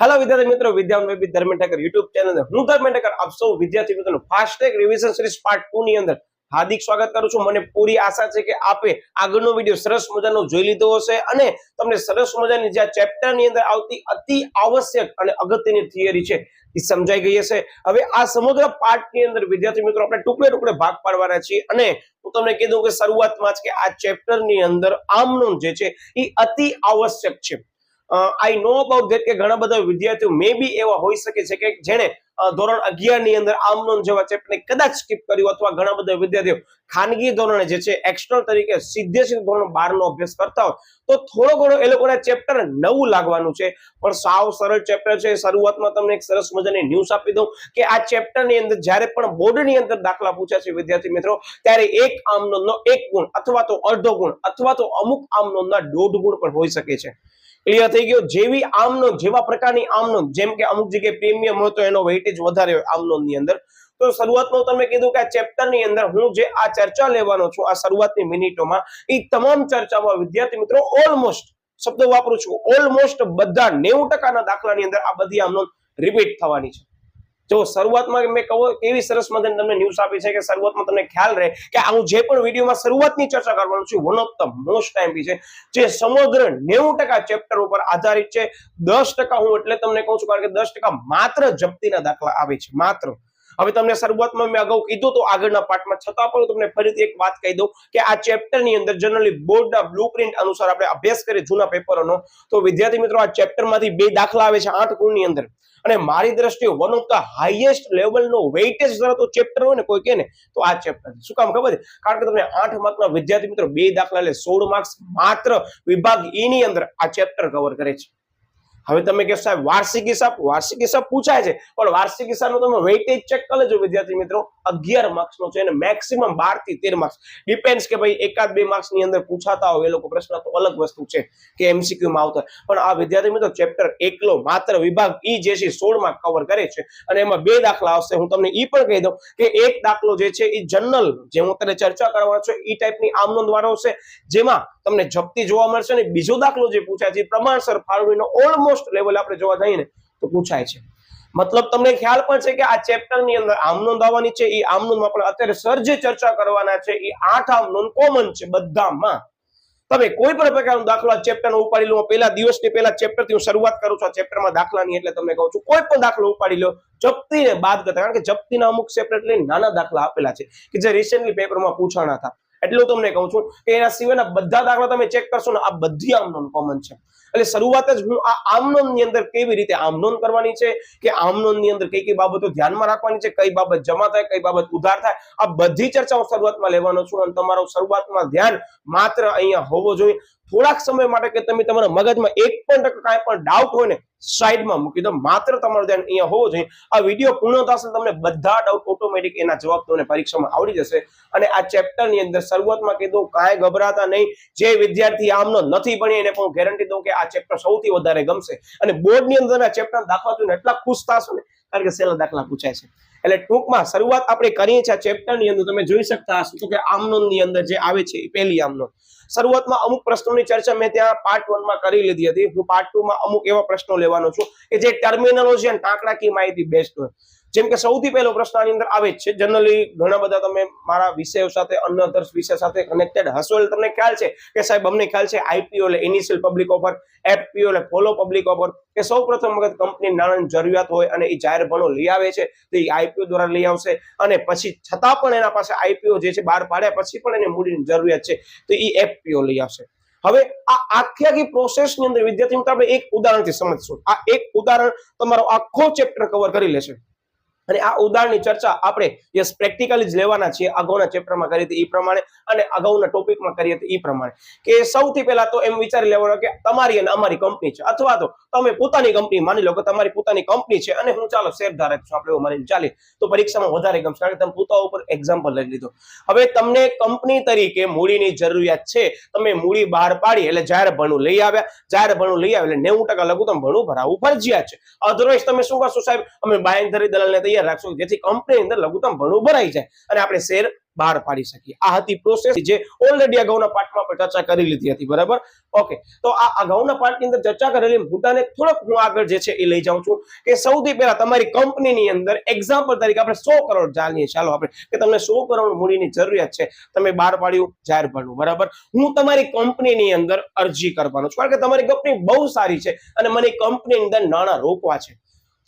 Hello विद्यार्थी मित्रों, विद्या Dharmendra Thakar YouTube channel હું ધર્મેન્દ્ર ઠાકર આપ સૌ વિદ્યાર્થી મિત્રોનું ફાસ્ટેગ રિવિઝન સિરીઝ પાર્ટ 2 ની અંદર હાર્દિક સ્વાગત કરું છું। મને પૂરી આશા છે કે આપે આગળનો વિડિયો સરસ મજાનો જોઈ લીધો હશે અને તમને સરસ મજાની જે ચેપ્ટર ની અંદર આવતી અતિ આવશ્યક અને અગત્યની થિયરી છે એ સમજાઈ ગઈ હશે। હવે આ સમગ્ર પાર્ટ ની અંદર વિદ્યાર્થી મિત્રો આપણે ટુકડે ટુકડે ભાગ પાડવાના છીએ અને હું તમને કીધું કે શરૂઆતમાં જ કે આ ચેપ્ટર ની અંદર આમનોન જે છે એ અતિ આવશ્યક છે। I know about that કે ઘણા બધા વિદ્યાર્થીઓ મે બી એવા હોઈ શકે છે કે જેણે ધોરણ 11 ની અંદર આમનોન જેવા ચેપ્ટરને કદાચ સ્કીપ કર્યું અથવા ઘણા બધા વિદ્યાર્થીઓ ખાનગી ધોરણે જે છે એક્સટર્નલ તરીકે સીધે ધોરણ 12 નો અભ્યાસ કરતા હોય તો થોડો ઘણો એ લોકોના ચેપ્ટર નવું લાગવાનું છે, પણ સાવ સરળ ચેપ્ટર છે। શરૂઆતમાં તમને એક સરસ મજાની ન્યૂઝ આપી દઉં કે આ ચેપ્ટર ની અંદર જ્યારે પણ બોર્ડ ની અંદર દાખલા પૂછ્યા છે વિદ્યાર્થી મિત્રો, ત્યારે એક આમનોનનો 1 ગુણ અથવા તો અડધો ગુણ અથવા તો અમુક આમનોનના 1.5 ગુણ પણ હોઈ શકે છે। ક્લિયર થઈ ગયો। જેવી આમનોન જેવા પ્રકારની આમનોન જેમ કે અમુક જગ્યાએ પ્રીમિયમ હોય તો એનો વેઇટેજ વધારે હોય આમનોન ની અંદર, તો શરૂઆતમાં તમને કીધું કે આ ચેપ્ટર ની અંદર હું જે આ ચર્ચા લેવાનો છું આ શરૂઆતની મિનિટોમાં એ તમામ ચર્ચામાં વિદ્યાર્થી મિત્રો ઓલમોસ્ટ શબ્દ વાપરું છું, ઓલમોસ્ટ બધા 90% ના દાખલાની અંદર આ બધી આમનોન રિપીટ થવાની છે। જો શરૂઆતમાં મેં કહું એવી સરસ મજાની તમને ન્યૂઝ આપી છે કે શરૂઆતમાં તમને ખ્યાલ રહે કે હું જે પણ વિડીયોમાં શરૂઆતની ચર્ચા કરવાનું છું one of the most time છે જે સમગ્ર 90% ચેપ્ટર ઉપર આધારિત છે। 10% હું એટલે તમને કહું છું કારણ કે 10% માત્ર જપ્તીના દાખલા આવે છે માત્ર। હવે તમને શરૂઆતમાં મેં અગાઉ કીધું તો આગળના પાર્ટમાં, છતાં પણ તમને ફરીથી એક વાત કહી દઉં કે આ ચેપ્ટર ની અંદર જનરલી બોર્ડના બ્લુપ્રિન્ટ અનુસાર આપણે અભ્યાસ કરીએ જૂના પેપરોનો તો વિદ્યાર્થી મિત્રો આ ચેપ્ટરમાંથી 2 દાખલા આવે છે 8 ગુણની અંદર અને મારી દ્રષ્ટિએ વન ઓફ ધ હાઈએસ્ટ લેવલનો વેઇટેજ ધરાવતો ચેપ્ટર હોય ને કોઈ કહે ને તો આ ચેપ્ટર શું કામ ખબર છે? કારણ કે તમને 8 માર્કના વિદ્યાર્થી મિત્રો 2 દાખલા એટલે 16 માર્ક્સ માત્ર વિભાગ ઈ ની અંદર આ ચેપ્ટર કવર કરે છે। હવે તમે કહો સાહેબ વાર્ષિક હિસાબ પૂછાય છે પણ વાર્ષિક હિસાબનો તમે વેઇટેજ ચેક કરી લેજો વિદ્યાર્થી મિત્રો 11 માર્ક્સ નો છે અને મેક્સિમમ 12 થી 13 માર્ક્સ ડિપેન્ડ્સ કે ભાઈ એકાદ 2 માર્ક્સ ની અંદર પૂછાતા હોય એ લોકો પ્રશ્ન તો અલગ વસ્તુ છે કે એમસીક્યુ માં આવતા, પણ આ વિદ્યાર્થી મિત્રો ચેપ્ટર એકલો માત્ર વિભાગ ઈ જે છે 16 માર્ક કવર કરે છે અને એમાં 2 દાખલા આવશે। હું તમને ઈ પણ કહી દઉં કે એક દાખલો જે છે એ જનરલ જે હું તમને ચર્ચા કરવાનો છું ઈ ટાઈપની આમનોંધ વાળો છે જેમાં તમને જપ્તી જોવા મળશે અને બીજો દાખલો જે પૂછાય છે પ્રમાણસર ફાળવણીનો ઓલમોસ્ટ લેવલ આપણે જોવા જઈએ ને તો પૂછાય છે। મતલબ તમને ખ્યાલ પણ છે કે આ ચેપ્ટર ની અંદર આમનોંધ આવવાની છે, એ આમનોંધમાં પણ અત્યારે સર જે ચર્ચા કરવાના છે એ 8 આમનોંધ કોમન છે બધામાં। તમે કોઈ પણ પ્રકારનો દાખલો ચેપ્ટર નો ઉપાડી લો, પહેલા દિવસની પહેલા ચેપ્ટર થી હું શરૂઆત કરું છું આ ચેપ્ટરમાં દાખલાની, એટલે તમને કહું છું કોઈ પણ દાખલો ઉપાડી લો જપ્તીને બાદ કરતા, કારણ કે જપ્તીના અમુક સેપરેટલી નાના દાખલા આપેલા છે કે જે રિસેન્ટલી પેપરમાં પૂછાણા હતા, એટલું તમને કહું છું કે એના સિવાયના બધા દાખલા તમે ચેક કરશો ને આ બધી આમનોંધ કોમન છે। એટલે શરૂઆત જ હું આ આમનોંધ ની અંદર કેવી રીતે આમનોંધ કરવાની છે કે આમનોંધ ની અંદર કઈ કઈ બાબતો ધ્યાનમાં રાખવાની છે, કઈ બાબત જમા થાય કઈ બાબત ઉધાર થાય, આ બધી ચર્ચા હું શરૂઆતમાં લેવાનો છું અને તમારો શરૂઆતમાં ધ્યાન માત્ર અહીંયા હોવો જોઈએ। થોડાક સમય માટે કે તમે તમારા મગજમાં 1% કાંઈ પણ ડાઉટ હોય ને સાઈડમાં મૂકી દો, માત્ર તમારું ધ્યાન અહીંયા હોવો જોઈએ। આ વિડીયો પૂર્ણ થશે તમને બધા ડાઉટ ઓટોમેટિક એના જવાબ તમને પરીક્ષામાં આવડી જશે અને આ ચેપ્ટર ની અંદર શરૂઆતમાં કીધું કાંઈ ગભરાતા નહીં। જે વિદ્યાર્થી આમનો નથી ભણી એને પણ ગેરંટી દઉં કે આ ચેપ્ટર સૌથી વધારે ગમશે અને બોર્ડ ની અંદર આ ચેપ્ટર દાખલા જોઈને એટલા ખુશ થશો ને કારણ કે સહેલા દાખલા પૂછાય છે। એટલે ટૂંકમાં શરૂઆત આપણે કરીએ છીએ આ ચેપ્ટર ની અંદર, તમે જોઈ શકતા હશો કે આમનોંધ ની અંદર જે આવે છે એ પહેલી આમનોંધ। શરૂઆતમાં અમુક પ્રશ્નોની ચર્ચા મેં ત્યાં પાર્ટ 1 માં કરી લીધી હતી, હું પાર્ટ 2 માં અમુક એવા પ્રશ્નો લેવાનો છું કે જે ટર્મિનોલોજી અને આંકડાકીય માહિતી બેસ્ટ હોય। જેમ કે સૌથી પહેલો પ્રશ્ન આની અંદર આવે છે, જનરલી ઘણા બધા તમે મારા વિષયો સાથે અન્ય અધર વિષય સાથે કનેક્ટેડ હશો એટલે તમને ખ્યાલ છે કે સાહેબ અમને ખ્યાલ છે આઈપીઓ એટલે ઇનિશિયલ પબ્લિક ઓફર, એફપીઓ એટલે ફોલો પબ્લિક ઓફર, કે સૌપ્રથમ વખત કંપની નાણાંની જરૂરિયાત હોય અને એ જાહેર ભણો લઈ આવે છે તો એ આઈપીઓ દ્વારા લઈ આવશે અને પછી છતાં પણ એના પાસે આઈપીઓ જે છે બહાર પાડ્યા પછી પણ એને મૂડીની જરૂરિયાત છે તો એ એફપીઓ લઈ આવશે। હવે આ આખી પ્રોસેસ ની અંદર વિદ્યાર્થી મિત્રો આપણે એક ઉદાહરણથી સમજશું। આ એક ઉદાહરણ તમારો આખો ચેપ્ટર કવર કરી લેશે અને આ ઉદાહરણની ચર્ચા આપણે યસ પ્રેક્ટિકલી જ લેવાના છીએ, અગાઉના ચેપ્ટરમાં કરી હતી એ પ્રમાણે અને અગાઉના ટોપિકમાં કરી હતી એ પ્રમાણે કે સૌથી પહેલા તો એમ વિચારી લેવાનું કે તમારી અને અમારી કંપની છે અથવા તો તમે પોતાની કંપની માની લો કે તમારી પોતાની કંપની છે અને હું ચાલો શેર ધારક છું આપણે એવું માનીને ચાલીએ તો પરીક્ષામાં વધારે ગમશે કારણ કે તમે પોતા ઉપર એક્ઝામ્પલ લઈ લીધો। હવે તમને કંપની તરીકે મૂડીની જરૂરિયાત છે, તમે મૂડી બહાર પાડી એટલે જાહેર ભણું લઈ આવ્યા, જાહેર ભણું લઈ આવે એટલે 90% લઘુત્તમ ભણું ભરાવવું ફરજિયાત છે। અધરવાઇઝ તમે શું કરશો સાહેબ અમે બાંયધરી દલાલને તૈયાર રાખશો જેથી કંપની અંદર લઘુત્તમ ભણું ભરાઈ જાય અને આપણે શેર બહાર પાડી શકીએ. આ હતી પ્રોસેસ જે ઓલરેડી અગાઉના પાર્ટમાં આપણે ચર્ચા કરી લીધી હતી, બરાબર. ઓકે, તો આ અગાઉના પાર્ટની અંદર ચર્ચા કરેલી મુદ્દાને થોડોક હું આગળ જે છે એ લઈ જાઉં છું કે સૌથી પહેલા તમારી કંપનીની અંદર એક્ઝામ્પલ તરીકે આપણે 100 કરોડ જાણીએ, ચાલો આપણે કે તમને 100 કરોડ મૂડીની જરૂરિયાત છે, તમે બહાર પાડ્યું જાહેર ભરણું, બરાબર. હું તમારી કંપનીની અંદર અરજી કરવાનો છું કારણ કે તમારી કંપની બહુ સારી છે અને મને કંપનીની અંદર નાણાં રોકવા છે.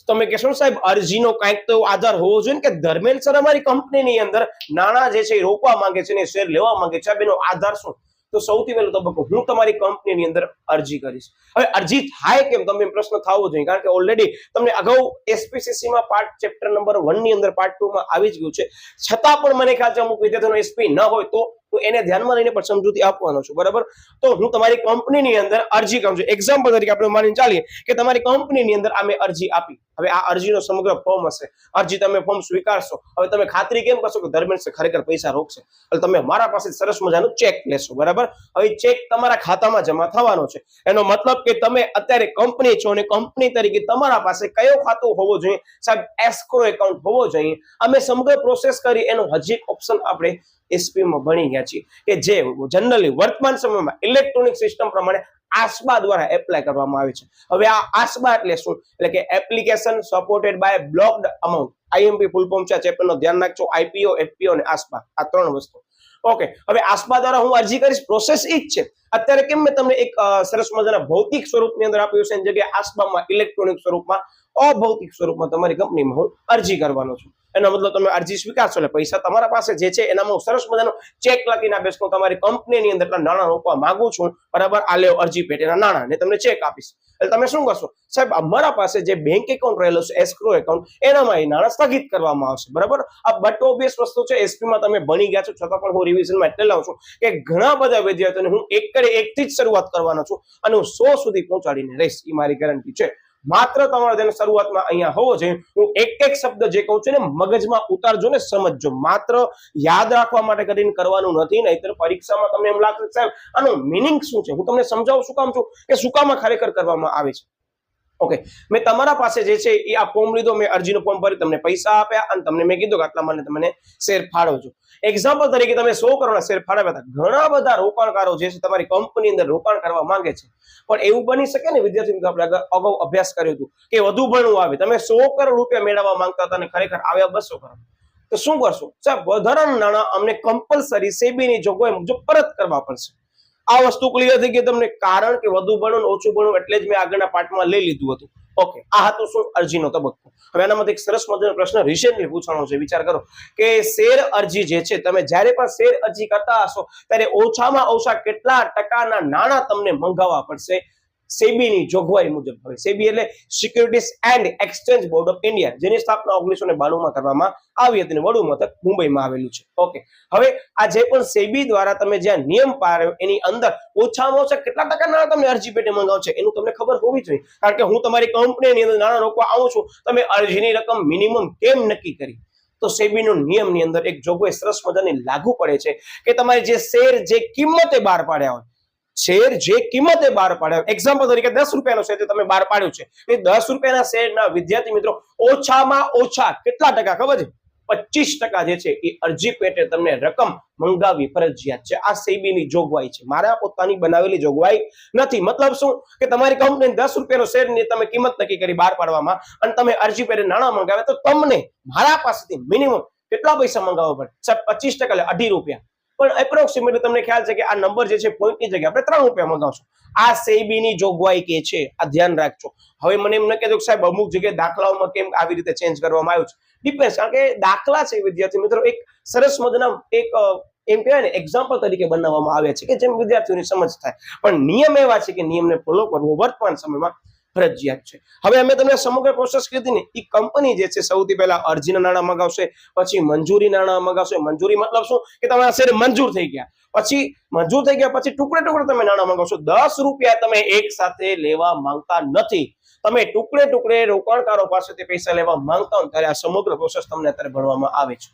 તમે કહેશો સાહેબ અરજીનો કંઈક તો આધાર હોવો જોઈએ કે ધર્મેન્દ્ર સર અમારી કંપનીની અંદર નાણાં જે છે એ રોકવા માંગે છે ને શેર લેવા માંગે છે, એનો આધાર શું? તો સૌથી પહેલો તબક્કો, હું તમારી કંપનીની અંદર અરજી કરીશ. હવે અરજી થાય કેમ, તમને પ્રશ્ન થવો જોઈએ કારણ કે ઓલરેડી તમને અગાઉ એસપીસીસી માં પાર્ટ ચેપ્ટર નંબર 1 ની અંદર પાર્ટ 2 માં આવી જ ગયું છે. છતાં પણ મને ખ્યાલ છે અમુક વિદ્યાર્થીઓનો એસપી ન હોય તો એને ધ્યાનમાં લઈને પણ સમજૂતી આપવાનો છું, બરાબર. તો હું તમારી કંપનીની અંદર અરજી કરું છું. એક્ઝામ્પલ તરીકે આપણે માનીને ચાલીએ કે તમારી કંપનીની અંદર આ મેં અરજી આપી. હવે આ અરજીનો સમગ્ર ફોર્મ હશે, અરજી તમે ફોર્મ સ્વીકારશો. હવે તમે ખાતરી કેમ કરશો કે ધર્મેન્દ્ર સર ખરેખર પૈસા રોકશે? એટલે તમે મારા પાસે સરસ મજાનું ચેક લેશો, બરાબર. હવે ચેક તમારા ખાતામાં જમા થવાનો છે. એનો મતલબ કે તમે અત્યારે કંપની છો અને કંપની તરીકે તમારા પાસે કયો ખાતું હોવો જોઈએ? સાહેબ એસ્ક્રો એકાઉન્ટ હોવો જોઈએ. અમે સમગ્ર પ્રોસેસ કરી એનો હજી એક ઓપ્શન આપણે એસપી માં ભણી ગયા છીએ કે જે જનરલી વર્તમાન સમયમાં ઇલેક્ટ્રોનિક સિસ્ટમ પ્રમાણે આસબા દ્વારા એપ્લાય કરવામાં આવે છે. હવે આ આસબા એટલે શું? એટલે કે application supported by blocked amount. IMP full form છે, ચેપ્ટરનો ધ્યાન રાખજો. આઈપીઓ, એફપીઓ અને આસબા, આ 3 વસ્તુ. ઓકે, હવે આસબા દ્વારા હું અરજી કરીશ. પ્રોસેસ ઈ જ છે. અત્યારે કેમ મેં તમને એક સરસ મજાના ભૌતિક સ્વરૂપની અંદર આપ્યું છે, એની જગ્યાએ આસબામાં ઇલેક્ટ્રોનિક સ્વરૂપમાં, અભૌતિક સ્વરૂપમાં તમારી કંપનીમાં હું અરજી કરવાનો છું. એનો મતલબ તમે અરજી સ્વીકારશો એટલે પૈસા તમારા પાસે જે છે એનામાં હું સરસ મજાનો ચેક લખીને આપીશ કે તમારી કંપનીની અંદર નાણાં રોકવા માંગુ છું, બરાબર. આ લેવો અરજી પેટેના નાણાં ને તમને ચેક આપીશ. એટલે તમે શું કરશો? સાહેબ અમારા પાસે જે બેંક એકાઉન્ટ રહેલો છે એસ્ક્રો એકાઉન્ટ, એનામાં એ નાણાં સ્થગિત કરવામાં આવશે, બરાબર. આ બટ ઓબ્વિયસ વસ્તુ છે, એસપી માં તમે ભણી ગયા છો છતાં પણ હું રિવિઝનમાં એટલે લાવું છું કે ઘણા બધા વિદ્યાર્થીઓને હું એકથી જ શરૂઆત કરવાનો છું અને હું 100 સુધી પહોંચાડીને રહીશ, એ મારી ગેરંટી છે. માત્ર તમારે તેને શરૂઆતમાં અહીંયા હોવો જોઈએ. હું એક શબ્દ જે કહું છું ને મગજમાં ઉતારજો ને સમજજો. માત્ર યાદ રાખવા માટે કરીને કરવાનું નથી, નહીંતર પરીક્ષામાં તમને એમ લાગશે સાહેબ આનો મિનિંગ શું છે. હું તમને સમજાવું શું કામ છું કે શું કામ ખરેખર કરવામાં આવે છે. ઓકે, મેં તમારા પાસે જે છે એ આ ફોર્મ લીધો, મેં અરજીનું ફોર્મ ભરી, તમને પૈસા આપ્યા અને તમને મેં કીધું કે આટલા મને તમને શેર ફાળવજો. એક્ઝામ્પલ તરીકે તમે 100 કરોડના શેર ફાળવ્યા હતા. ઘણા બધા રોકાણકારો જે છે તમારી કંપની અંદર રોકાણ કરવા માંગે છે, પણ એવું બની શકે ને વિદ્યાર્થી મિત્રો, આપણે અગાઉ અભ્યાસ કર્યો હતું કે વધુ ભણવું આવે, તમે 100 કરોડ રૂપિયા મેળવવા માંગતા હતા અને ખરેખર આવ્યા 200 કરોડ, તો શું કરશો? સાહેબ વધારાના નાણાં અમને કમ્પલસરી સેબીની જોગવાઈ મુજબ પરત કરવા પડશે. આ વસ્તુ ક્લિયર થઈ ગઈ તમને? કારણ કે વધુ ભણવું ઓછું ભણવું એટલે જ મેં આગળના પાર્ટમાં લઈ લીધું હતું. ઓકે, આ હતો શું? અરજીનો તબક્કો. હવે એનામાંથી એક સરસ મજાનો પ્રશ્ન રિસેન્ટલી પૂછવાનો છે. વિચાર કરો કે શેર અરજી જે છે, તમે જ્યારે પણ શેર અરજી કરતા હશો ત્યારે ઓછામાં ઓછા કેટલા ટકાના નાણાં તમને મંગાવવા પડશે સેબીની જોગવાઈ મુજબ. હવે સેબી એટલે securities and exchange board of India, જેની સ્થાપના 1992 માં કરવામાં આવી હતી. વડું મથક મુંબઈમાં આવેલું છે. ઓકે, હવે આ જે પણ સેબી દ્વારા તમે જ્યાં નિયમ પાડ્યો એની અંદર ઓછામાં ઓછા કેટલા ટકા નાણાં તમને અરજી પેટે મંગાવ છે એનું તમને ખબર હોવી જોઈએ. કારણ કે હું તમારી કંપનીની અંદર નાણાં રોકવા આવું છું, તમે અરજીની રકમ મિનિમમ કેમ નક્કી કરી? તો સેબીનો નિયમની અંદર એક જોગવાઈ સરસ મજાની લાગુ પડે છે કે તમારે જે શેર જે કિંમતે બહાર પાડ્યા હોય, શેર જે કિંમતે બહાર પાડ્યા, એક્ઝામ્પલ તરીકે 10 રૂપિયાનો શેર તમે બહાર પાડ્યો છે, એ 10 રૂપિયાના શેરના વિદ્યાર્થી મિત્રો ઓછામાં ઓછા કેટલા ટકા ખબર છે? 25% જે છે એ અરજી પેટે તમને રકમ મંગાવવી ફરજિયાત છે. આ સેબીની જોગવાઈ છે, મારા પોતાની બનાવેલી જોગવાઈ નથી. મતલબ શું કે તમારી કંપની 10 રૂપિયાનો શેરની તમે કિંમત નક્કી કરી બહાર પાડવામાં અને તમે અરજી પેટે નાણાં મંગાવે તો તમને મારા પાસેથી મિનિમમ કેટલા પૈસા મંગાવવા પડે? સાહેબ 25% એટલે 2.5 રૂપિયા. પણ એપ્રોક્સિમેટલી તમને ખ્યાલ છે કે આ નંબર જે છે પોઈન્ટની જગ્યાએ આપણે 3 રૂપિયા મંગાવશું. આ સેબીની જોગવાઈ કે છે, આ ધ્યાન રાખજો. હવે મને એમ ન કહેજો કે સાહેબ અમુક જગ્યાએ દાખલાઓમાં કેમ આવી રીતે ચેન્જ કરવામાં આવ્યું છે. ડિપેન્ડ, કારણ કે દાખલા છે વિદ્યાર્થી મિત્રો એક સરસ મજાના એક એમ કહેવાય ને એક્ઝામ્પલ તરીકે બનાવવામાં આવ્યા છે કે જેમ વિદ્યાર્થીઓની સમજ થાય, પણ નિયમ એવા છે કે નિયમને ફોલો કરવો વર્તમાન સમયમાં ફરજિયાત છે. હવે અમે તમને સમગ્ર પ્રોસેસ કીધી ને, એ કંપની જે છે સૌથી પહેલા અરજીના નાણાં મગાવશે, પછી મંજૂરી નાણાં મગાવશે. મંજૂરી મતલબ શું કે તમારા શેર મંજૂર થઈ ગયા, પછી મંજૂર થઈ ગયા પછી ટુકડે ટુકડે તમે નાણાં મગાવશો. 10 રૂપિયા તમે એક સાથે લેવા માંગતા નથી, તમે ટુકડે ટુકડે રોકાણકારો પાસેથી પૈસા લેવા માંગતા હો ત્યારે આ સમગ્ર પ્રોસેસ તમને અત્યારે ભણવામાં આવે છે.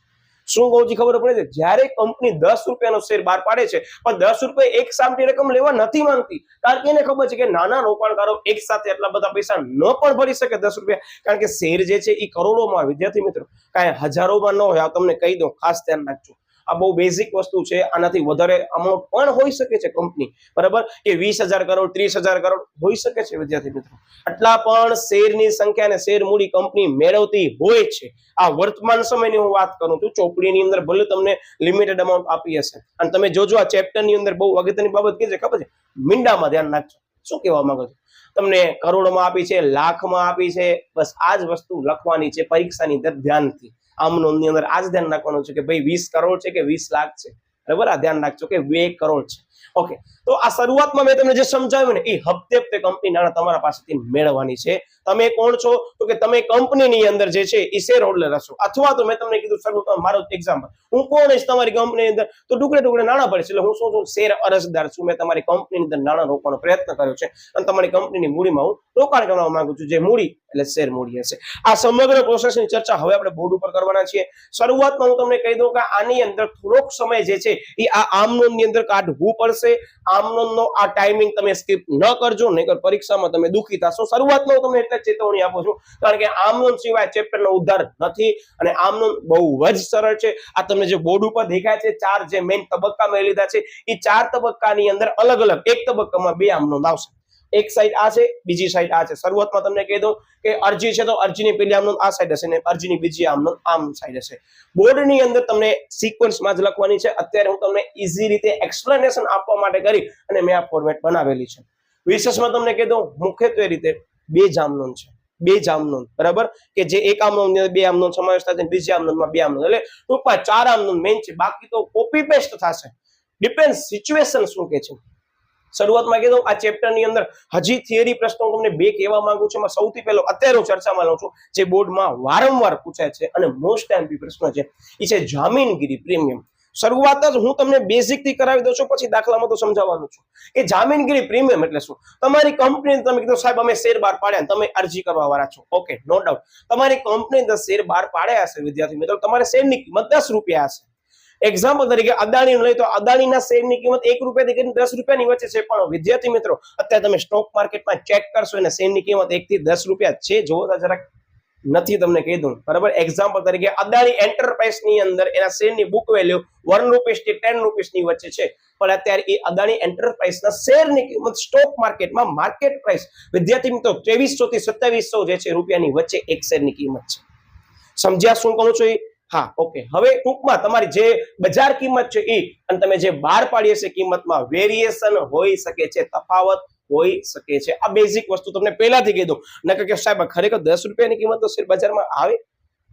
શું કહું ખબર પડે છે? જ્યારે કંપની 10 રૂપિયાનો શેર બહાર પાડે છે પણ 10 રૂપિયા એક સામટી રકમ લેવા નથી માંગતી, કારણ કે એને ખબર છે કે નાના રોકાણકારો એક સાથે એટલા બધા પૈસા ન પણ ભરી શકે 10 રૂપિયા, કારણ કે શેર જે છે એ કરોડોમાં, વિદ્યાર્થી મિત્રો કાંઈ હજારોમાં ન હોય. આ તમને કહી દઉં, ખાસ ધ્યાન રાખજો. આ બહુ બેઝિક વસ્તુ છે, આનાથી વધારે અમાઉન્ટ પણ હોઈ શકે છે કંપની, બરાબર, કે 20,000 કરોડ 30,000 કરોડ હોઈ શકે છે વિદ્યાર્થી મિત્રો. આટલા પણ શેરની સંખ્યા અને શેર મૂડી કંપની મેળવતી હોય છે. આ વર્તમાન સમયની હું વાત કરું છું. ચોપડીની અંદર ભલે તમને લિમિટેડ અમાઉન્ટ આપી હશે, અને તમે જોજો આ ચેપ્ટરની અંદર બહુ અગત્યની બાબત કે છે ખબર છે, મીંડામાં ધ્યાન રાખજો. શું કહેવા માંગો છો? તમને કરોડમાં આપી છે, લાખમાં આપી છે, બસ આ જ વસ્તુ લખવાની છે પરીક્ષાની અંદર ધ્યાનથી. આમનોંધની અંદર આ જ ધ્યાન રાખવાનું છે કે ભાઈ 20 કરોડ છે કે 20 લાખ છે, બરાબર. આ ધ્યાન રાખજો કે 2 કરોડ છે. ઓકે, તો આ શરૂઆતમાં મેં તમને જે સમજાવ્યું ને, એ હપ્તે હપ્તે કંપની નાણાં તમારા પાસેથી મેળવવાની છે. તમે કોણ છો? તો કે તમે કંપનીની અંદર જે છે એ શેર હોલ્ડર હશો, અથવા તો મેં તમને કીધું શરૂઆતમાં મારો એક્ઝામ્પલ, હું કોણ હશ તમારી કંપનીની અંદર, તો ટુકડે ટુકડે નાણાં પડે છે. એટલે હું શું છું? શેર અરજદાર છું. મેં તમારી કંપનીની અંદર નાણાં રોકવાનો પ્રયત્ન કર્યો છે, અને તમારી કંપનીની મૂડીમાં હું રોકાણ કરવા માંગુ છું. જે મૂડી એટલે શેર મૂડી હશે. આ સમગ્ર પ્રોસેસની ચર્ચા હવે આપણે બોર્ડ ઉપર કરવાના છીએ. શરૂઆતમાં હું તમને કહી દઉં કે આની અંદર થોડોક સમય જે છે એ આ આમનોંધની અંદર કાઢવું પડશે. આમનોંધનો આ ટાઈમિંગ તમે સ્કીપ ન કરજો, નહીંતર પરીક્ષામાં તમે દુઃખી થશો. શરૂઆતમાં હું તમને એટલે ચેતવણી આપું છું, કારણ કે આમનોંધ સિવાય ચેપ્ટરનો ઉદ્ધાર નથી, અને આમનોંધ બહુ જ સરળ છે. આ તમને જે બોર્ડ ઉપર દેખાય છે, 4 જે મેઇન તબક્કા મેં લીધા છે, એ 4 તબક્કાની અંદર અલગ અલગ એક તબક્કામાં 2 આમનોંધ આવશે. એક સાઈડ આ છે, બીજી સાઈડ આ છે. શરૂઆતમાં તમને કહી દઉં કે અરજી છે, તો અરજીની પહેલી આમનોંધ આ સાઈડ હશે, ને અરજીની બીજી આમનોંધ આમ સાઈડ હશે. બોર્ડની અંદર તમને સિક્વન્સમાં જ લખવાની છે. અત્યારે હું તમને ઈઝી રીતે એક્સપ્લેનેશન આપવા માટે કરી અને મેં આ ફોર્મેટ બનાવેલી છે. વિશેષમાં તમને કહી દઉં, મુખ્યત્વે રીતે 2 જ આમનોંધ છે, 2 જ આમનોંધ, બરાબર, કે જે એક આમનોંધની અંદર 2 આમનોંધ સમાવેશ થાય છે, બીજી આમનોંધમાં 2 આમનોંધ, એટલે ટૂંકમાં 4 આમનોંધ મેઇન છે. બાકી તો કોપી પેસ્ટ થશે, ડિપેન્ડ સિચ્યુએશન શું કે છે. શરૂઆતમાં કીધું આ ચેપ્ટરની અંદર હજી થિયરી પ્રશ્નો તમને 2 કહેવા માંગુ છું. એમાં સૌથી પહેલો અત્યારે હું ચર્ચામાં લઉં છું, જે બોર્ડમાં વારંવાર પૂછાય છે અને મોસ્ટ એમપી પ્રશ્ન છે, એ છે જામીનગીરી પ્રીમિયમ. શરૂઆત જ હું તમને બેઝિક થી કરાવી દઉં છું, પછી દાખલામાં તો સમજાવવાનું છું કે જામીનગીરી પ્રીમિયમ એટલે શું. તમારી કંપની તમે કીધું સાહેબ અમે શેર બહાર પાડ્યા, તમે અરજી કરવા વાળા છો, ઓકે, નો ડાઉટ. તમારી કંપની 10 શેર બહાર પાડ્યા હશે વિદ્યાર્થી મિત્રો, તમારે શેરની કિંમત 10 રૂપિયા હશે. એક્ઝામ્પલ તરીકે અદાણી લઈ તો અદાણીના શેરની કિંમત 1 રૂપિયાથી કરીને 10 રૂપિયાની વચ્ચે છે. પણ વિદ્યાર્થી મિત્રો અત્યારે તમે સ્ટોક માર્કેટમાં ચેક કરશો અને શેરની કિંમત 1 થી 10 રૂપિયા છે, જોવો તો જરાક નથી, તમને કહી દઉં, બરાબર. એક્ઝામ્પલ તરીકે અદાણી એન્ટરપ્રાઇઝની અંદર એના શેરની બુક વેલ્યુ 1 રૂપીસ થી 10 રૂપીસની વચ્ચે છે. પણ અત્યારે એ અદાણી એન્ટરપ્રાઇઝના શેરની કિંમત સ્ટોક માર્કેટમાં માર્કેટ પ્રાઇસ વિદ્યાર્થી મિત્રો 2300 થી 2700 જે છે રૂપિયાની વચ્ચે એક શેરની કિંમત છે. સમજ્યા શું કહું છું? હા, ઓકે. હવે ટૂંકમાં તમારી જે બજાર કિંમત છે એ અને તમે જે બહાર પાડી હશે કિંમતમાં વેરિએશન હોઈ શકે છે, તફાવત હોઈ શકે છે. આ બેઝિક વસ્તુ તમને પહેલાથી કહી દઉં, નકર કે સાહેબ ખરેખર 10 રૂપિયાની કિંમત તો શેર બજારમાં આવે.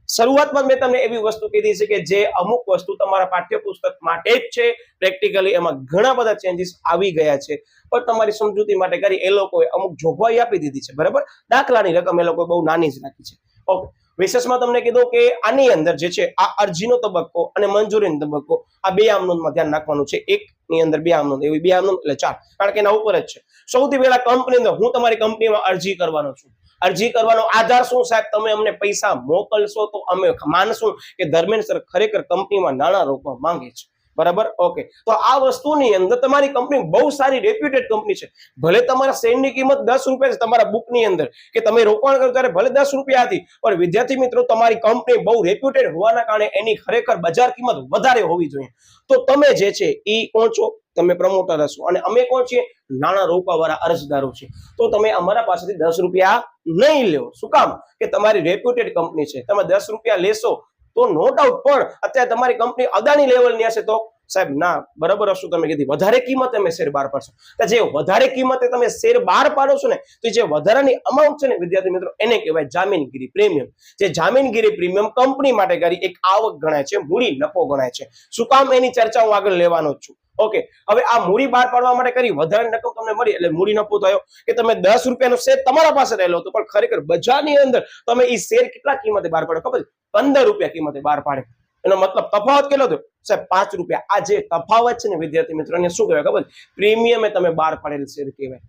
શરૂઆતમાં મેં તમને એવી વસ્તુ કીધી છે કે જે અમુક વસ્તુ તમારા પાઠ્યપુસ્તક માટે જ છે, પ્રેક્ટિકલી એમાં ઘણા બધા ચેન્જીસ આવી ગયા છે, પણ તમારી સમજૂતી માટે કરી એ લોકોએ અમુક જોગવાઈ આપી દીધી છે, બરાબર. દાખલાની રકમ એ લોકોએ બહુ નાની જ રાખી છે. ઓકે, વિશેષમાં તમને કીધું કે આની અંદર જે છે આ અરજીનો તબક્કો અને મંજૂરીનો તબક્કો, આ 2 આમનોંધમાં ધ્યાન રાખવાનું છે. એક ની અંદર 2 આમનોંધ, એવી 2 આમનોંધ એટલે 4, કારણ કે એના ઉપર જ છે. સૌથી પહેલા કંપની અંદર હું તમારી કંપનીમાં અરજી કરવાનો છું. અરજી કરવાનો આધાર શું? સાહેબ તમે અમને પૈસા મોકલશો તો અમે માનશું કે ધર્મેન્દ્ર સર ખરેખર કંપનીમાં નાણાં રોકવા માંગે છે, બરાબર. ઓકે, તો આ વસ્તુની અંદર તમારી કંપની બહુ સારી રેપ્યુટેડ કંપની છે. ભલે તમારા શેરની કિંમત 10 રૂપિયા છે તમારા બુકની અંદર, કે તમે રોકાણ કરો ત્યારે ભલે 10 રૂપિયા હતી, પણ વિદ્યાર્થી મિત્રો તમારી કંપની બહુ રેપ્યુટેડ હોવાના કારણે એની ખરેખર બજાર કિંમત વધારે હોવી જોઈએ. તો તમે જે છે એ કોણ છો? તમે પ્રમોટર હશો, અને અમે કોણ છીએ? નાણાં રોકવા વાળા અરજદારો છે. તો તમે અમારા પાસેથી 10 રૂપિયા નહીં લો. શું કામ? કે તમારી રેપ્યુટેડ કંપની છે. તમે 10 રૂપિયા લેશો તો નો ડાઉટ, પણ અત્યારે તમારી કંપની અદાણી લેવલની હશે તો સાહેબ ના, બરાબર હશું તમે કીધી વધારે કિંમતે અમે શેર બહાર પાડશો. જે વધારે કિંમતે તમે શેર બહાર પાડો છો ને, તો જે વધારાની અમાઉન્ટ છે ને વિદ્યાર્થી મિત્રો, એને કહેવાય જામીનગીરી પ્રીમિયમ. જે જામીનગીરી પ્રીમિયમ કંપની માટે કરી એક આવક ગણાય છે, મૂડી નફો ગણાય છે. શું કામ? એની ચર્ચા હું આગળ લેવાનો જ છું. ઓકે, હવે આ મૂડી બહાર પાડવા માટે કરી વધારાની રકમ તમને મળી એટલે મૂડી નફો થયો કે તમે 10 રૂપિયાનો શેર તમારા પાસે રહેલો હતો, પણ ખરેખર બજારની અંદર તમે એ શેર કેટલા કિંમતે બહાર પાડ્યો ખબર છે? 15 રૂપિયા કિંમતે બહાર પાડે. એનો મતલબ તફાવત કેટલો થયો સાહેબ? 5 રૂપિયા. આ જે તફાવત છે ને વિદ્યાર્થી મિત્રો, એને શું કહેવાય ખબર? પ્રીમિયમે તમે બહાર પાડેલ શેર કહેવાય.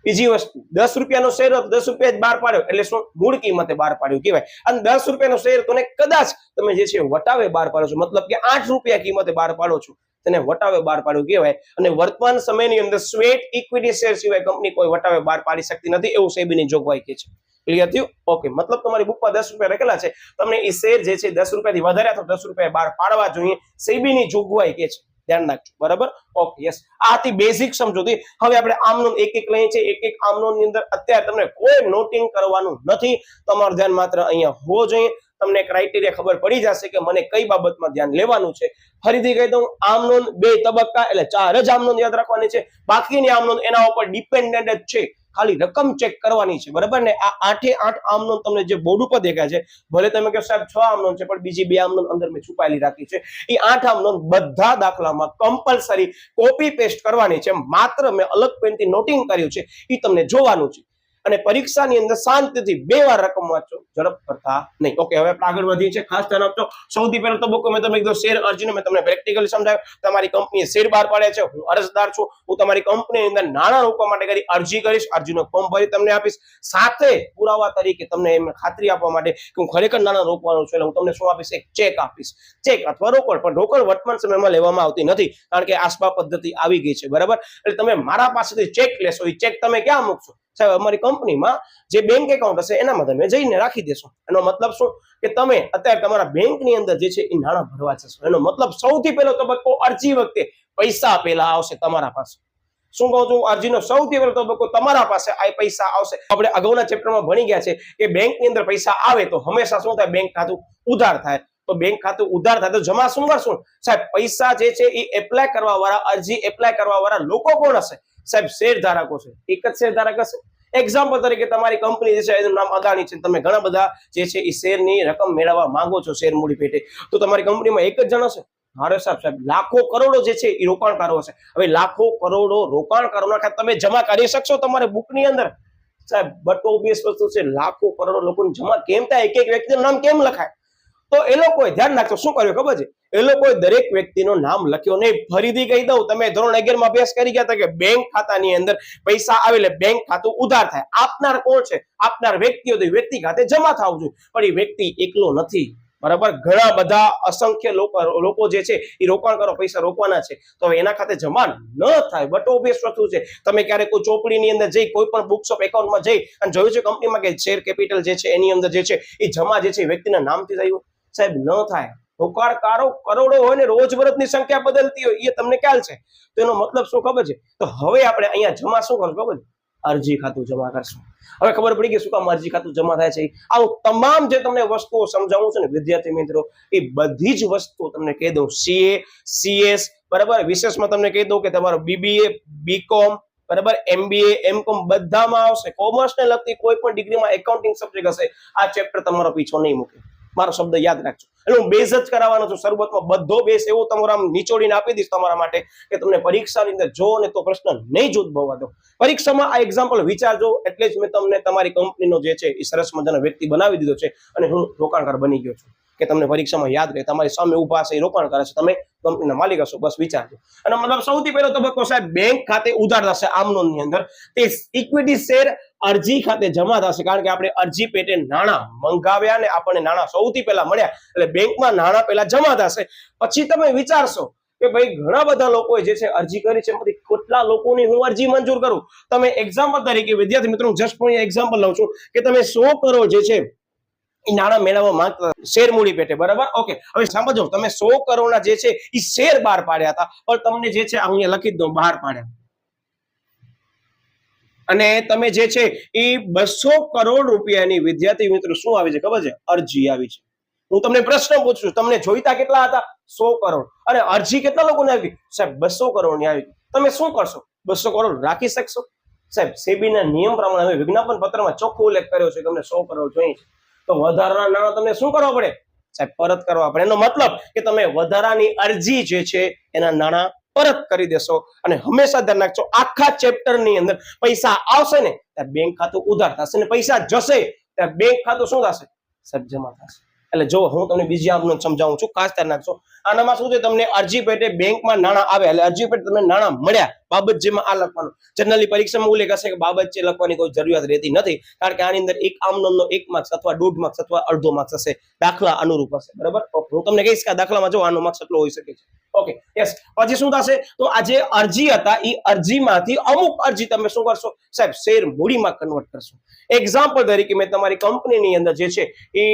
બીજી વસ્તુ, 10 રૂપિયાનો શેર હતો, 10 રૂપિયા જ બહાર પાડ્યો એટલે શું? મૂળ કિંમતે બહાર પાડ્યું કહેવાય. અને 10 રૂપિયાનો શેર તો કદાચ તમે જે છે વટાવે બહાર પાડો છો, મતલબ કે 8 રૂપિયા કિંમતે બહાર પાડો છો, તેને વટાવે બહાર પાડ્યું કહેવાય. અને વર્તમાન સમયની અંદર સ્વેટ ઇક્વિટી શેર સિવાય કંપની કોઈ વટાવે બહાર પાડી શકતી નથી, એવું સેબીની જોગવાઈ કહે છે. ક્લિયર થયું? ઓકે, મતલબ તમારી બુકમાં 10 રૂપિયા લખેલા છે, તમને એ શેર જે છે 10 રૂપિયાથી વધારે તો 10 રૂપિયા બહાર પાડવા જોઈએ, સેબીની જોગવાઈ કે છે, ધ્યાન રાખજો. બરાબર? Okay, yes. આ હતી બેઝિક સમજૂતી. હવે આપણે આમનો એક એક લઈએ છીએ. એક એક આમનો ની અંદર અત્યારે તમને કોઈ નોટિંગ કરવાનું નથી, તમારું ધ્યાન માત્ર અહીંયા હોવો જોઈએ. તમને ક્રાઇટેરિયા ખબર પડી જશે કે મને કઈ બાબતમાં ધ્યાન લેવાનું છે. ફરીથી કહી દઉં, આમનો 2 તબક્કા એટલે 4 જ આમનો યાદ રાખવાની છે. બાકીની આમનો એના ઉપર ડિપેન્ડન્ટ જ છે, ખાલી રકમ ચેક કરવાની છે. બરાબર ને? આ 8 આમનો તમને જે બોર્ડ ઉપર દેખાય છે, ભલે તમે કહો સાહેબ 6 આમનો છે, પણ બીજી 2 આમનો અંદર મેં છુપાયેલી રાખી છે. એ 8 આમનો બધા દાખલામાં કમ્પલસરી કોપી પેસ્ટ કરવાની છે. માત્ર મેં અલગ પેનથી નોટિંગ કર્યું છે, એ તમને જોવાનું છે. અને પરીક્ષાની અંદર શાંતિથી 2 વાર રકમ વાંચો, ઝડપ કરતા નહીં. ઓકે, હવે આપણે આગળ વધીએ છીએ. ખાસ ધ્યાન આપજો. સૌથી પહેલો તબક્કો મેં તમને કીધું શેર અરજીનો, મેં તમને પ્રેક્ટિકલી સમજાવ્યું. તમારી કંપનીએ શેર બહાર પાડ્યા છે, હું અરજદાર છું, હું તમારી કંપનીની અંદર નાણાં રોકવા માટે કરી અરજી કરીશ, અરજીનો ફોર્મ ભરી તમને આપીશ. સાથે પુરાવા તરીકે તમને એમ ખાતરી આપવા માટે કે હું ખરેખર નાણાં રોકવાનું છું, એટલે હું તમને શું આપીશ? એક ચેક આપીશ. ચેક અથવા રોકડ, પણ રોકડ વર્તમાન સમયમાં લેવામાં આવતી નથી, કારણ કે આસપા પદ્ધતિ આવી ગઈ છે. બરાબર? એટલે તમે મારા પાસેથી ચેક લેશો, એ ચેક તમે ક્યાં મૂકશો? સાહેબ અમારી કંપનીમાં જે બેંક એકાઉન્ટ હશે એનામાં તમે જઈને રાખી દેશો. એનો મતલબ શું? કે તમે અત્યારે તમારા બેંકની અંદર જે છે એ નાણાં ભરવા જશો. એનો મતલબ સૌથી પહેલો તબક્કો અરજી વખતે પૈસા પહેલા આવશે તમારા પાસે. શું કહું છું? અરજીનો સૌથી પહેલો તબક્કો તમારા પાસે આ પૈસા આવશે. આપણે અગાઉના ચેપ્ટરમાં ભણી ગયા છે કે બેંકની અંદર પૈસા આવે તો હંમેશા શું થાય? બેંક ખાતું ઉધાર થાય. તો બેંક ખાતું ઉધાર થાય તો જમા શું કરશું? સાહેબ પૈસા જે છે એ એપ્લાય કરવા વાળા, અરજી એપ્લાય કરવા વાળા લોકો કોણ હશે? સાહેબ શેર ધારકો છે. એક જ શેર ધારક હશે. એક્ઝામ્પલ તરીકે તમારી કંપની જે છે એનું નામ અદાણી છે, તમે ઘણા બધા જે છે એ શેરની રકમ મેળવવા માંગો છો શેર મૂડી પેટે, તો તમારી કંપનીમાં એક જ જણ હશે? અરે સાહેબ લાખો કરોડો જે છે એ રોકાણકારો હશે. હવે લાખો કરોડો રોકાણકારોના ખાતે તમે જમા કરી શકશો તમારી બુકની અંદર? સાહેબ બટ ઓબ્વિયસ વસ્તુ છે, લાખો કરોડો લોકોને જમા કેમ થાય? એક એક વ્યક્તિનું નામ કેમ લખાય? તો એ લોકોએ ધ્યાન રાખજો, શું કર્યું ખબર છે? એ લોકોએ દરેક વ્યક્તિનું નામ લખ્યું નહીં. ફરીથી કહી દઉં, તમે ધોરણ 11 માં અભ્યાસ કરી ગયા હતા કે બેંક ખાતાની અંદર પૈસા આવે એટલે બેંક ખાતું ઉધાર થાય. આપનાર કોણ છે? આપનાર વ્યક્તિઓ, તો વ્યક્તિ ખાતે જમા થવું જોઈએ. પણ એ વ્યક્તિ એકલો નથી. બરાબર? ઘણા બધા અસંખ્ય લોકો જે છે એ રોકાણ કરો, પૈસા રોકવાના છે, તો એના ખાતે જમા ન થાય. બટ ઓબ્વિયસ વસ્તુ છે. તમે ક્યારેક કોઈ ચોપડીની અંદર જઈ, કોઈ પણ બુક્સ ઓફ એકાઉન્ટમાં જઈ અને જોયું છે કંપનીમાં કે શેર કેપિટલ જે છે એની અંદર જે છે એ જમા જે છે વ્યક્તિના નામથી થયું? સાહેબ ન થાય. રોકાણકારો કરોડો હોય ને રોજબરોજની સંખ્યા બદલતી હોય, એ તમને ખ્યાલ છે. તો એનો મતલબ શું ખબર છે? તો હવે આપણે અહીંયા જમા શું કરશું ખબર છે? અરજી ખાતું જમા કરશું. હવે ખબર પડી ગઈ શું કામ અરજી ખાતું જમા થાય છે. આવું તમામ જે તમને વસ્તુઓ સમજાવું છું ને વિદ્યાર્થી મિત્રો, એ બધી જ વસ્તુઓ તમને કહી દઉં. સીએ, સીએસ, બરાબર, વિશેષમાં તમને કહી દઉં કે તમારો બીબીએ, બીકોમ, બરાબર, એમબીએ, એમકોમ બધામાં આવશે. કોમર્સને લગતી કોઈ પણ ડિગ્રીમાં એકાઉન્ટિંગ સબ્જેક્ટ હશે, આ ચેપ્ટર તમારો પીછો નહીં મૂકે. મારો શબ્દ યાદ રાખજો. એટલે હું બેઝ જ કરાવવાનો છું શરૂઆતમાં, બધો બેઝ એવો તમારો આમ નીચોડીને આપી દઈશ તમારા માટે કે તમને પરીક્ષાની અંદર જો ને તો પ્રશ્ન નહીં જ ઉદ્ભવવા દો. પરીક્ષામાં આ એક્ઝામ્પલ વિચારજો, એટલે જ મેં તમને તમારી કંપનીનો જે છે એ સરસ મજાનો વ્યક્તિ બનાવી દીધો છે અને હું રોકાણકાર બની ગયો છું કે તમને પરીક્ષામાં યાદ રહે. તમારી સામે ઊભા છે એ રોકાણ કરે છે, તમે કંપનીના માલિક હશો, બસ વિચારજો. અને મતલબ સૌથી પહેલો તબક્કો સાહેબ બેંક ખાતે ઉધાર થશે આમનોની અંદર, તે ઇક્વિટી શેર અરજી ખાતે જમા થશે, કારણ કે આપણે અરજી પેટે નાણાં મંગાવ્યા ને આપણને નાણાં સૌથી પહેલા મળ્યા, એટલે બેંકમાં નાણાં પહેલા જમા થશે. પછી તમે વિચારશો કે ભાઈ ઘણા બધા લોકોએ જે છે અરજી કરી છે, એમાંથી કેટલા લોકોની હું અરજી મંજૂર કરું. તમે એક્ઝામ્પલ તરીકે વિદ્યાર્થી મિત્રો જસ્ટ પણ એક્ઝામ્પલ લઉં છું કે તમે 100 કરોડ જે છે એ નાણાં મેળવવા માંગતા શેર મૂડી પેટે, બરાબર? ઓકે, હવે સમજો, તમે 100 કરોડના જે છે એ શેર બહાર પાડ્યા હતા, પણ તમને જે છે અહીંયા લખી દઉં બહાર પાડ્યા, અને તમે જે છે એ 200 કરોડ રૂપિયાની વિદ્યાર્થી મિત્રો શું આવી છે ખબર છે? અરજી આવી છે. હું તમને પ્રશ્ન પૂછું, તમને જોઈતા કેટલા હતા? 100 કરોડ. અને અરજી કેટલા લોકોને આવી? સાહેબ 200 કરોડની આવી. તમે શું કરશો? 200 કરોડ રાખી શકશો? સાહેબ સેબીના નિયમ પ્રમાણે હવે વિજ્ઞાપન પત્રમાં ચોખ્ખો ઉલ્લેખ કર્યો છે કે તમને 100 કરોડ જોઈએ છે, તો વધારાના નાણાં તમને શું કરવા પડે? સાહેબ પરત કરવા પડે. એનો મતલબ કે તમે વધારાની અરજી જે છે એના નાણાં પરત કરી દેશો. અને હંમેશા ધ્યાન રાખજો, આખા ચેપ્ટરની અંદર પૈસા આવશે ને ત્યારે બેંક ખાતું ઉધાર થશે, ને પૈસા જશે ત્યારે બેંક ખાતું શું થશે? સાહેબ જમા થશે. એટલે જો હું તમને બીજી આમનો સમજાવું છું, ખાસ ધ્યાન રાખજો. આનામાં શું છે? તમને અરજી પેટે બેંકમાં નાણાં આવે એટલે અરજી પેટે તમને નાણાં મળ્યા, બાબત જેમાં આ લખવાનું. જનરલી પરીક્ષામાં ઉલ્લેખ હશે કે બાબત જે લખવાની કોઈ જરૂરિયાત રહેતી નથી, કારણ કે આની અંદર એક આમ નામનો 1 માર્ક્સ અથવા 1.5 માર્ક્સ અથવા અડધો માર્ક્સ હશે, દાખલા અનુરૂપ હશે. બરાબર, હું તમને કહીશ કે આ દાખલામાં જો આનો માર્ક્સ એટલો હોઈ શકે છે. Okay, yes. પછી શું થશે, તો આ જે અરજી હતા એ અરજીમાંથી અમુક અરજી તમે શું કરશો સાહેબ, શેર મૂડીમાં કન્વર્ટ કરશો. એક્ઝામ્પલ તરીકે મેં તમારી કંપનીની અંદર જે છે એ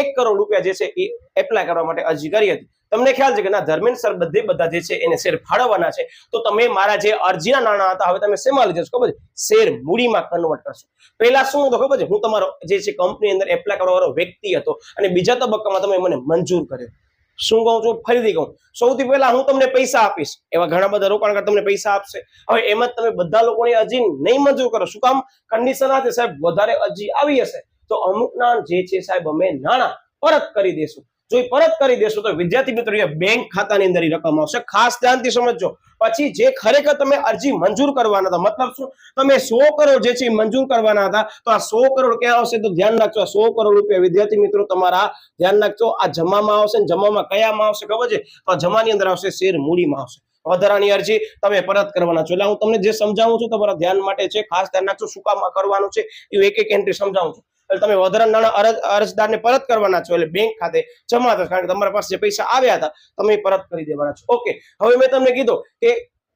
1 કરોડ રૂપિયા જે છે એ એપ્લાય કરવા માટે અરજી કરી હતી. તમને ખ્યાલ છે કે ના ધર્મેન્દ્ર સર બધા જે છે એને શેર ફાળવવાના છે, તો તમે મારા જે અરજીના નાણાં હતા હવે તમે શેમાં લઈ જશો ખબર છે, શેર મૂડીમાં કન્વર્ટ કરશો. પહેલા શું હતો ખબર છે, હું તમારો જે છે કંપની અંદર એપ્લાય કરવા વાળો વ્યક્તિ હતો અને બીજા તબક્કામાં તમે મને મંજૂર કર્યો. શું કહું છું, ફરીથી કહું, સૌથી પહેલા હું તમને પૈસા આપીશ, એવા ઘણા બધા રોકાણકાર તમને પૈસા આપશે. હવે એમાં તમે બધા લોકોની અરજી નહીં મંજૂર કરો. શું કામ? કન્ડિશન આ છે સાહેબ, વધારે અરજી આવી હશે તો અમુકના જે છે સાહેબ અમે નાણાં પરત કરી દેશું. જો એ પરત કરી દેશો તો વિદ્યાર્થી મિત્રો બેંક ખાતાની અંદર રકમ આવશે. ખાસ ધ્યાનથી સમજજો. પછી જે ખરેખર તમે અરજી મંજૂર કરવાના હતા, મતલબ શું, તમે 100 કરોડ જે છે એ મંજૂર કરવાના હતા, તો આ 100 કરોડ ક્યાં આવશે, તો ધ્યાન રાખજો, 100 કરોડ રૂપિયા વિદ્યાર્થી મિત્રો તમારા ધ્યાન રાખજો, આ જમામાં આવશે. જમામાં કયામાં આવશે ખબર છે, તો જમાની અંદર આવશે, શેર મૂડીમાં આવશે. વધારાની અરજી તમે પરત કરવાના છો. એટલે હું તમને જે સમજાવું છું તમારા ધ્યાન માટે છે, ખાસ ધ્યાન રાખજો. શું કામ કરવાનું છે એ એક એક એન્ટ્રી સમજાવું છું. તમે વધારાના નાણાં અરજદારને પરત કરવાના છો, એટલે બેંક ખાતે જમા થશે, કારણ કે તમારા પાસે જે પૈસા આવ્યા હતા તમે પરત કરી દેવાના છો. ઓકે, હવે મેં તમને કીધું કે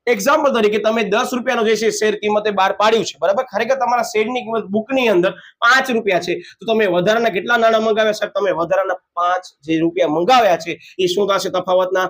એક્ઝામ્પલ તરીકે તમે 10 રૂપિયાનો જે છે શેર કિંમતે બહાર પાડ્યું છે, બરાબર. ખરેખર તમારા શેરની કિંમત બુકની અંદર 5 રૂપિયા છે, તો તમે વધારાના કેટલા નાણાં મંગાવ્યા સાહેબ? તમે વધારાના 5 જે રૂપિયા મંગાવ્યા છે એ શું થશે? તફાવતના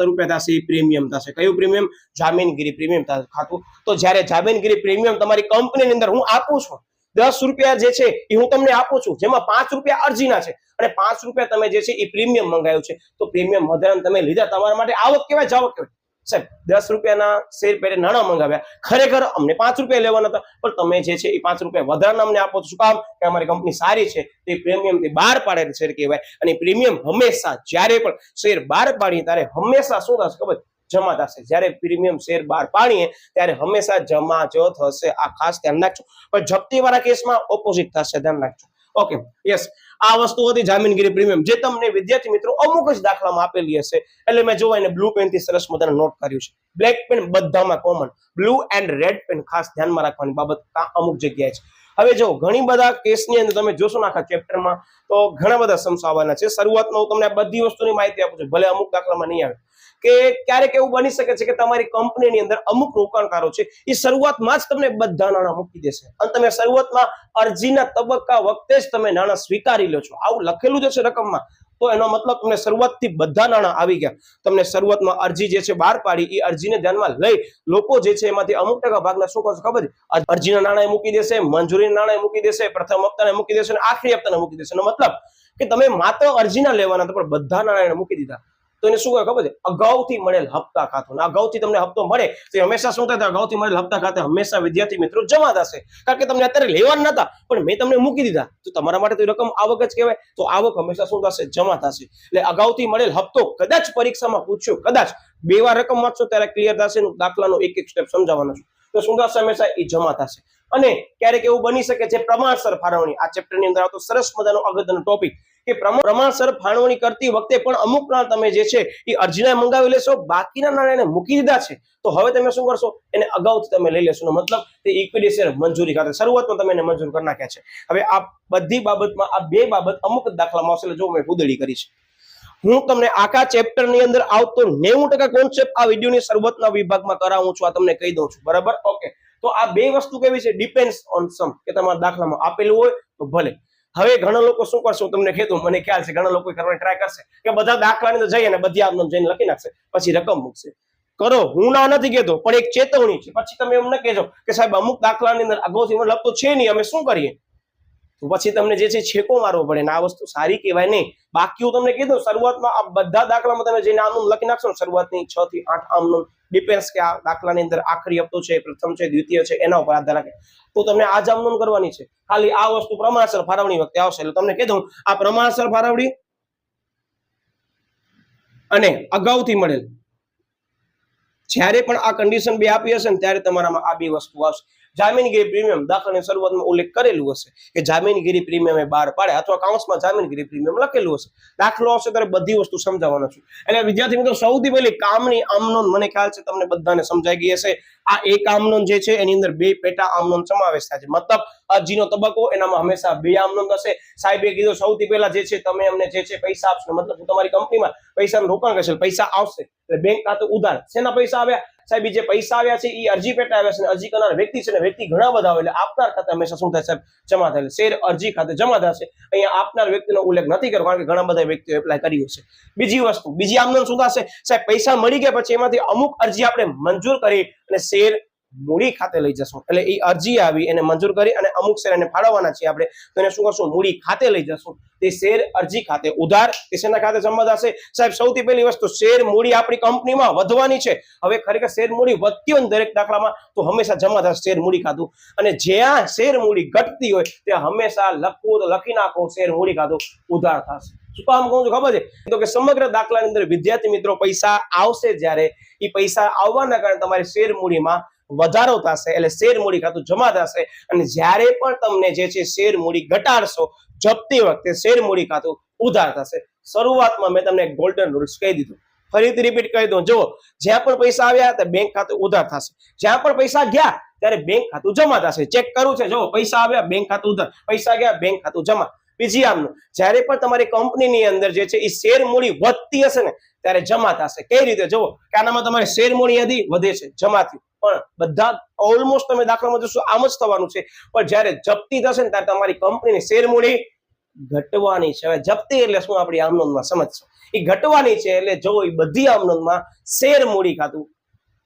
રૂપિયા થશે, એ પ્રીમિયમ થશે. કયું પ્રીમિયમ? જામીનગીરી પ્રીમિયમ ખાતું. તો જ્યારે જામીનગીરી પ્રીમિયમ તમારી કંપનીની અંદર હું આપું છું, 10 રૂપિયા જે છે એ હું તમને આપું છું, જેમાં 5 રૂપિયા અરજીના છે અને 5 રૂપિયા તમે જે છે એ પ્રીમિયમ મંગાવ્યું છે, તો પ્રીમિયમ વધારાનું તમે લીધા, તમારા માટે આવક કહેવાય, જાવક કહેવાય. સાહેબ 10 રૂપિયાના શેર પેટે નાણાં મંગાવ્યા, ખરેખર અમને 5 રૂપિયા લેવાના હતા, પણ તમે જે છે એ 5 રૂપિયા વધારાના અમને આપો છો. શું કામ? કે અમારી કંપની સારી છે, તે પ્રીમિયમથી બહાર પાડેલ શેર કહેવાય. અને પ્રીમિયમ હંમેશા જ્યારે પણ શેર બહાર પાડીએ ત્યારે હંમેશા શું થશે ખબર? જમા થશે. જ્યારે પ્રીમિયમ શેર બહાર પાડીએ ત્યારે હંમેશા જમા જ થશે. આ ખાસ ધ્યાન રાખજો. પણ જપ્તી વાળા કેસમાં ઓપોઝિટ થશે, ધ્યાન રાખજો. Okay, yes. આ વસ્તુ હતી જામીનગીરી પ્રીમિયમ, જે તમને વિદ્યાર્થી મિત્રો અમુક જ દાખલામાં આપેલી હશે, એટલે મેં જોવા એને બ્લુ પેન થી સરસ મજાનું નોટ કર્યું છે. બ્લેક પેન બધામાં common, blue and red pen ખાસ ધ્યાનમાં રાખવાની બાબત અમુક જગ્યાએ છે. હવે જો ઘણી બધા કેસની અંદર તમે જોશો આખા ચેપ્ટરમાં તો ઘણા બધા સમસાવવાના છે. શરૂઆતમાં હું તમને આ બધી વસ્તુની માહિતી આપું છું, ભલે અમુક દાખલામાં નહીં આવે. કે ક્યારેક એવું બની શકે છે કે તમારી કંપનીની અંદર અમુક રોકાણકારો છે એ શરૂઆતમાં જ તમને બધા નાણાં મૂકી દેશે અને તમે શરૂઆતમાં અરજીના તબક્કા વખતે જ તમે નાણાં સ્વીકારી લો છો. આવું લખેલું જ છે રકમમાં, તો એનો મતલબ તમને શરૂઆતથી બધા નાણાં આવી ગયા. તમને શરૂઆતમાં અરજી જે છે બહાર પાડી, એ અરજીને ધ્યાનમાં લઈ લોકો જે છે એમાંથી અમુક ટકા ભાગના શું કરશે ખબર છે? અરજીના નાણાં મૂકી દેશે, મંજૂરીના નાણાં મૂકી દેશે, પ્રથમ હપ્તાને મૂકી દેશે અને આખરી હપ્તાને મૂકી દેશે. એનો મતલબ કે તમે માત્ર અરજીના લેવાના હતા પણ બધા નાણાં મૂકી દીધા. તો એને શું ખબર છે? અગાઉથી મળેલ હપ્તા ખાતું. અગાઉથી તમને હપ્તો મળે તો હંમેશા શું થાય? અગાઉથી મળેલ હપ્તા ખાતે હંમેશા વિદ્યાર્થી મિત્રો જમા થશે, કારણ કે તમને અત્યારે લેવાના નતા પણ મેં તમને મૂકી દીધા, તો તમારા માટે તો રકમ આવક જ કહેવાય. તો આવક હંમેશા શું થશે? જમા થશે. એટલે અગાઉથી મળેલ હપ્તો કદાચ પરીક્ષામાં પૂછ્યો, કદાચ 2 વાર રકમ વાંચશો ત્યારે ક્લિયર થશે. દાખલાનો એક એક સ્ટેપ સમજાવવાનો છું, તો શું થશે? હંમેશા એ જમા થશે. અને ક્યારેક એવું બની શકે છે પ્રમાણસર ફાળવણી. આ ચેપ્ટરની અંદર આવતો સરસ મજાનો અગત્યનો ટોપિક કે પ્રમાણસર ફાળવણી કરતી વખતે પણ અમુક નાણાં તમે જે છે એ અરજીના મંગાવી લેશો, બાકીના નાણાં એને મૂકી દીધા છે, તો હવે તમે શું કરશો? એને અગાઉથી તમે લઈ લેશો. મતલબ તે ઇક્વિટી શેર મંજૂરી ખાતે શરૂઆતમાં તમે એને મંજૂર કરી નાખ્યા છે. હવે આ બધી બાબતમાં આ 2 બાબત અમુક દાખલામાં આવશે, જો મેં કુદડી કરી છે. હું તમને આખા ચેપ્ટરની અંદર આવતો 90% કોન્સેપ્ટ આ વિડીયોની શરૂઆતના વિભાગમાં કરાવું છું, આ તમને કહી દઉં છું, બરાબર. ઓકે, તો આ 2 વસ્તુ કેવી છે? ડિપેન્ડ્સ ઓન સમ, કે તમારા દાખલામાં આપેલું હોય તો ભલે. હવે ઘણા લોકો શું કરશે? હું તમને કીધું, મને ખ્યાલ છે ઘણા લોકો કરવાની ટ્રાય કરશે કે બધા દાખલાની અંદર જઈ અને બધી આમ જઈને લખી નાખશે, પછી રકમ મૂકશે. કરો, હું ના નથી કહેતો, પણ એક ચેતવણી છે. પછી તમે એમ ન કહેજો કે સાહેબ અમુક દાખલાની અંદર અગાઉથી મતલબ તો છે નહીં, અમે શું કરીએ? તો પછી તમને જે છે છેકો મારવો પડે ને આ વસ્તુ સારી કહેવાય નહીં. બાકી હું તમને કીધું શરૂઆતમાં આ બધા દાખલામાં તમે જઈને આમનું લખી નાખશો ને, શરૂઆતની 6 થી 8 આમનું ડિપેન્ડ્સ કે આ દાખલાની અંદર આખરી હપ્તો છે, પ્રથમ છે, દ્વિતીય છે, એના ઉપર આધાર રાખે. તો તમને આ જામનોન કરવાની છે. ખાલી આ વસ્તુ પ્રમાણસર ફાળવણી વખતે આવશે, એટલે તમને કીધું આ પ્રમાણસર ફાળવણી અને અગાઉથી મળેલ, જ્યારે પણ આ કન્ડિશન 2 આપી હશે ને ત્યારે તમારામાં આ 2 વસ્તુ આવશે. જામીનગીરી પ્રીમિયમ દાખલાની શરૂઆતમાં ઉલ્લેખ કરેલું હશે કે જામીનગીરી પ્રીમિયમ એ બહાર પાડે અથવા કાઉન્સમાં જામીનગીરી પ્રીમિયમ લખેલું હશે. દાખલો આવશે ત્યારે બધી વસ્તુ સમજાવવાનો છું. એટલે વિદ્યાર્થી મિત્રો સૌથી પહેલી કામની આમનોંધ મને ખ્યાલ છે તમને બધાને સમજાઈ ગઈ હશે. આ એક આમનોંધ જે છે એની અંદર બે પેટા આમનોંધ સમાવેશ થાય છે. મતલબ અરજીનો તબક્કો એનામાં હંમેશા બે આમનોંધ હશે. સાહેબે કીધું સૌથી પહેલા જે છે તમે અમને જે છે પૈસા આપશો, મતલબ હું તમારી કંપનીમાં પૈસાનું રોકાણ કરશે, પૈસા આવશે એટલે બેંક ખાતું ઉધાર. શેના પૈસા આવ્યા સાહેબ? જે પૈસા આવ્યા છે એ અરજી પેટે આવ્યા છે. અરજી કરનાર વ્યક્તિ છે ને વ્યક્તિ ઘણા બધા હોય એટલે આપનાર ખાતે હંમેશા શું થાય સાહેબ? જમા થાય. શેર અરજી ખાતે જમા થશે. અહીંયા આપનાર વ્યક્તિનો ઉલ્લેખ નથી કર્યો કારણ કે ઘણા બધા વ્યક્તિઓ એપ્લાય કરી હશે. બીજી વસ્તુ, બીજી આમનોંધ શું થશે સાહેબ? પૈસા મળી ગયા પછી એમાંથી અમુક અરજી આપણે મંજૂર કરી અને શેર મૂડી ખાતે લઈ જશું. એટલે એ અરજી આવી એને મંજૂર કરી અને અમુક શેર એને ફાળવવાના છે આપણે, તો એને શું કરશું? મૂડી ખાતે લઈ જશું. તે શેર અરજી ખાતે ઉધાર એ શેના ખાતે જમા થશે સાહેબ? સૌથી પહેલી વસ્તુ, શેર મૂડી આપણી કંપનીમાં વધવાની છે. હવે ખરેખર શેર મૂડી વધતી હોય દરેક દાખલામાં તો હંમેશા જમા થશે શેર મૂડી ખાતું, અને જ્યાં શેર મૂડી ઘટતી હોય ત્યાં હંમેશા લખવું તો લખી નાખો શેર મૂડી ખાતું ઉધાર થશે. શું કામ કહું છું ખબર છે? તો કે સમગ્ર દાખલાની અંદર વિદ્યાર્થી મિત્રો પૈસા આવશે જ્યારે એ પૈસા આવવાના કારણે તમારી શેર મૂડીમાં વધારો થશે એટલે શેર મૂડી ખાતું જમા થશે. અને જ્યારે પણ તમને જે છે શેર મૂડી ઘટાડશો જપ્તી વખતે શેર મૂડી ખાતું ઉધાર થશે. શરૂઆતમાં મેં તમને ગોલ્ડન રૂલ્સ કહી દીધું, ફરીથી રિપીટ કરી દઉં. જુઓ, જ્યાં પણ પૈસા આવ્યા ત્યાં બેંક ખાતું ઉધાર થશે, જ્યાં પણ પૈસા ગયા ત્યારે બેંક ખાતું જમા થશે. ચેક કરવું છે. જો પૈસા આવ્યા બેંક ખાતું ઉધાર, પૈસા ગયા બેંક ખાતું જમા. બીજી આમનું, જ્યારે પણ તમારી કંપનીની અંદર જે છે એ શેર મૂડી વધતી હશે ને ત્યારે જમા થશે. કઈ રીતે? જુઓ કે આનામાં તમારી શેર મૂડી યાદી વધે છે, જમા થયું, પણ બધા ઓલમોસ્ટ તમે દાખલામાં જોશો આમ જ થવાનું છે. પણ જ્યારે જપ્તી થશે ને ત્યારે તમારી કંપનીની શેર મૂડી ઘટવાની છે. હવે જપ્તી એટલે શું આપણી આમનોંધમાં સમજશો? એ ઘટવાની છે એટલે જો એ બધી આમનોંધમાં શેર મૂડી ખાતું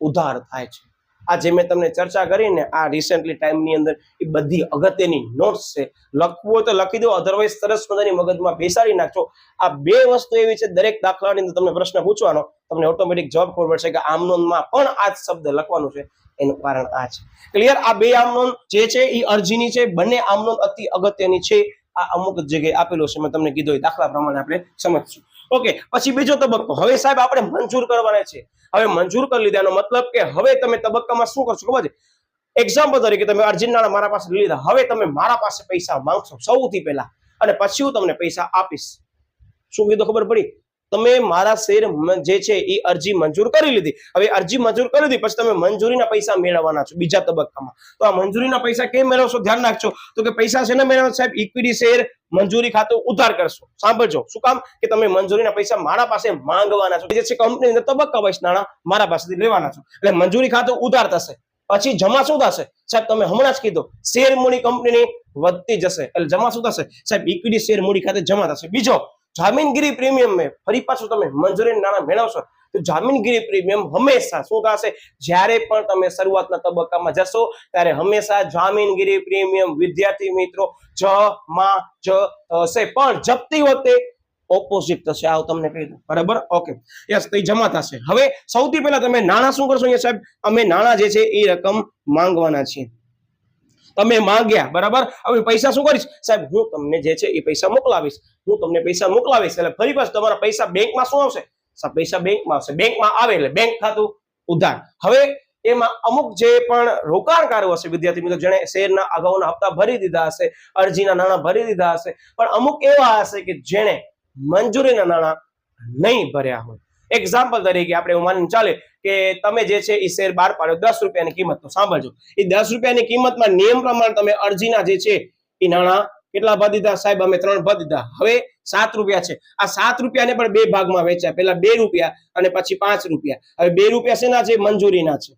ઉધાર થાય છે. આ જે મેં તમને ચર્ચા કરીને આ રિસેન્ટલી ટાઈમની અંદર એ બધી અગત્યની નોટ્સ છે. લખવું હોય તો લખી દો, અધરવાઇઝ સરસ મજાની મગજમાં બેસાડી નાખજો. આ બે વસ્તુ એવી છે દરેક દાખલાની અંદર તમને પ્રશ્ન પૂછવાનો તમને ઓટોમેટિક જવાબ ખબર પડશે કે આમનોંધમાં પણ આ જ શબ્દ લખવાનું છે. એનું કારણ આ છે. ક્લિયર? આ બે આમનોંધ જે છે એ અરજીની છે. બંને આમનોંધ અતિ અગત્યની છે. આ અમુક જગ્યાએ આપેલું છે, મેં તમને કીધું દાખલા પ્રમાણે આપણે સમજશું. ઓકે, પછી બીજો તબક્કો. હવે સાહેબ આપણે મંજૂર કરવાના છે. હવે મંજૂર કરી લીધાનો મતલબ કે હવે તમે તબક્કામાં શું કરશો ખબર છે? એક્ઝામ્પલ તરીકે તમે અરજી નાણાં મારા પાસે લીધા, હવે તમે મારા પાસે પૈસા માંગશો સૌથી પહેલા, અને પછી હું તમને પૈસા આપીશ. શું કીધું ખબર પડી? તમે મારા શેર જે છે એ અરજી મંજૂર કરી લીધી. હવે અરજી મંજૂર કરી લીધી પછી તમે મંજૂરીના પૈસા મેળવવાના છો બીજા તબક્કામાં. તો આ મંજૂરીના પૈસા કેમ મેળવશો? ધ્યાન રાખજો. તો કે પૈસા છે ને મેળવવા સાહેબ? ઇક્વિટી શેર મંજૂરી ખાતું ઉધાર કરશો. સાંભળજો, શું કામ? કે તમે મંજૂરીના પૈસા મારા પાસે માંગવાના છો. જે છે કંપનીની અંદર તબક્કા વાઇઝ નાણાં મારા પાસેથી લેવાના છો. એટલે મંજૂરી ખાતું ઉધાર થશે. પછી જમા શું થશે સાહેબ? તમે હમણાં જ કીધું શેર મૂડી કંપનીની વધતી જશે એટલે જમા શું થશે સાહેબ? ઇક્વિટી શેર મૂડી ખાતે જમા થશે. બીજો, જામીનગીરી પ્રીમિયમ મેં ફરી પાછું તમે મંજૂરી નાણાં મેળવશો તો જામીનગીરી પ્રીમિયમ હંમેશા શું થશે? જ્યારે પણ તમે શરૂઆતના તબક્કામાં જશો ત્યારે હંમેશા જામીનગીરી પ્રીમિયમ વિદ્યાર્થી મિત્રો જમા જ થશે. પણ જપ્તી વખતે ઓપોઝિટ થશે. આવું તમને કહી દઉં, બરાબર? ઓકે, યસ, તો જમા થશે. હવે સૌથી પહેલા તમે નાણાં શું કરશો? અહીંયા સાહેબ અમે નાણાં જે છે એ રકમ માંગવાના છીએ. તમે માંગ્યા, બરાબર? હવે પૈસા શું કરીશ સાહેબ? હું તમને જે છે એ પૈસા મોકલાવીશ. હું તમને પૈસા મોકલાવીશ એટલે ફરી પાછું તમારા પૈસા બેંકમાં શું આવશે સાહેબ? પૈસા બેંકમાં આવશે. બેંકમાં આવે એટલે બેંક ખાતું ઉધાર. હવે એમાં અમુક જે પણ રોકાણકારો હશે વિદ્યાર્થી મિત્રો, જેણે શેરના અગાઉના હપ્તા ભરી દીધા હશે, અરજીના નાણાં ભરી દીધા હશે, પણ અમુક એવા હશે કે જેણે મંજૂરીના નાણાં નહીં ભર્યા હોય. એક્ઝામ્પલ તરીકે આપણે એવું માનીને ચાલે કે તમે જે છે એ શેર બહાર પાડ્યો 10 રૂપિયાની કિંમત. તો સાંભળજો, એ 10 રૂપિયાની કિંમતમાં નિયમ પ્રમાણે તમે અરજીના જે છે એ નાણાં કેટલા ભરી દીધા સાહેબ? અમે 3 ભરી દીધા. હવે 7 રૂપિયા છે. આ 7 રૂપિયાને પણ બે ભાગમાં વેચ્યા. પહેલા 2 રૂપિયા અને પછી 5 રૂપિયા. હવે 2 રૂપિયા શેના છે? મંજૂરીના છે.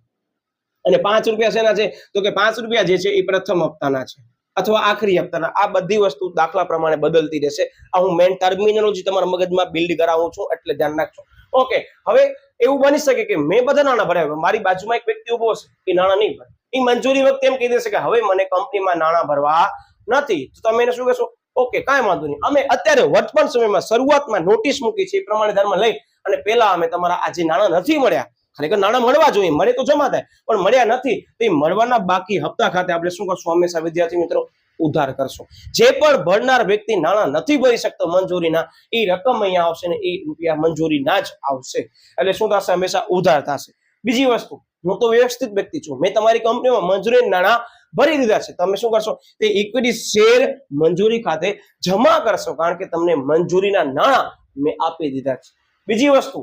અને 5 રૂપિયા શેના છે? તો કે 5 રૂપિયા જે છે એ પ્રથમ હપ્તાના છે અથવા આખરી હપ્તાના. આ બધી વસ્તુ દાખલા પ્રમાણે બદલતી રહેશે. આ હું મેન ટર્મિનોલોજી તમારા મગજમાં બિલ્ડ કરાવું છું એટલે ધ્યાન રાખજો. ઓકે, હવે એવું બની શકે કે મેં બધા નાણાં ભર્યા, મારી બાજુમાં એક વ્યક્તિ ઉભો હશે એ નાણાં નહીં ભરે. એ મંજૂરી વખતે એમ કહી દેશે કે હવે મને કંપનીમાં નાણાં ભરવા નથી. તો તમે એને શું કહેશો? ઓકે, કાંઈ વાંધો નહીં, અમે અત્યારે વર્તમાન સમયમાં શરૂઆતમાં નોટિસ મૂકી છે એ પ્રમાણે ધ્યાનમાં લઈ અને પહેલા અમે તમારા આજે નાણાં નથી મળ્યા, ખરેખર નાણાં મળવા જોઈએ, મળે તો જમા થાય, પણ મળ્યા નથી તો એ મળવાના બાકી હપ્તા ખાતે આપણે શું કરશું? હંમેશા વિદ્યાર્થી મિત્રો ઉધાર કરશો. જે પણ ભરનાર વ્યક્તિ નાણાં નથી ભરી શકતો મંજૂરીના, એ રકમ અહીંયા આવશે ને એ રૂપિયા મંજૂરીના જ આવશે. એટલે શું થશે? હંમેશા ઉધાર થશે. બીજી વસ્તુ, હું તો વ્યવસ્થિત વ્યક્તિ છું, મેં તમારી કંપનીમાં મંજૂરી નાણાં ભરી દીધા છે. તમે શું કરશો? તે ઇક્વિટી શેર મંજૂરી ખાતે જમા કરશો, કારણ કે તમને મંજૂરીના નાણાં મેં આપી દીધા છે. બીજી વસ્તુ,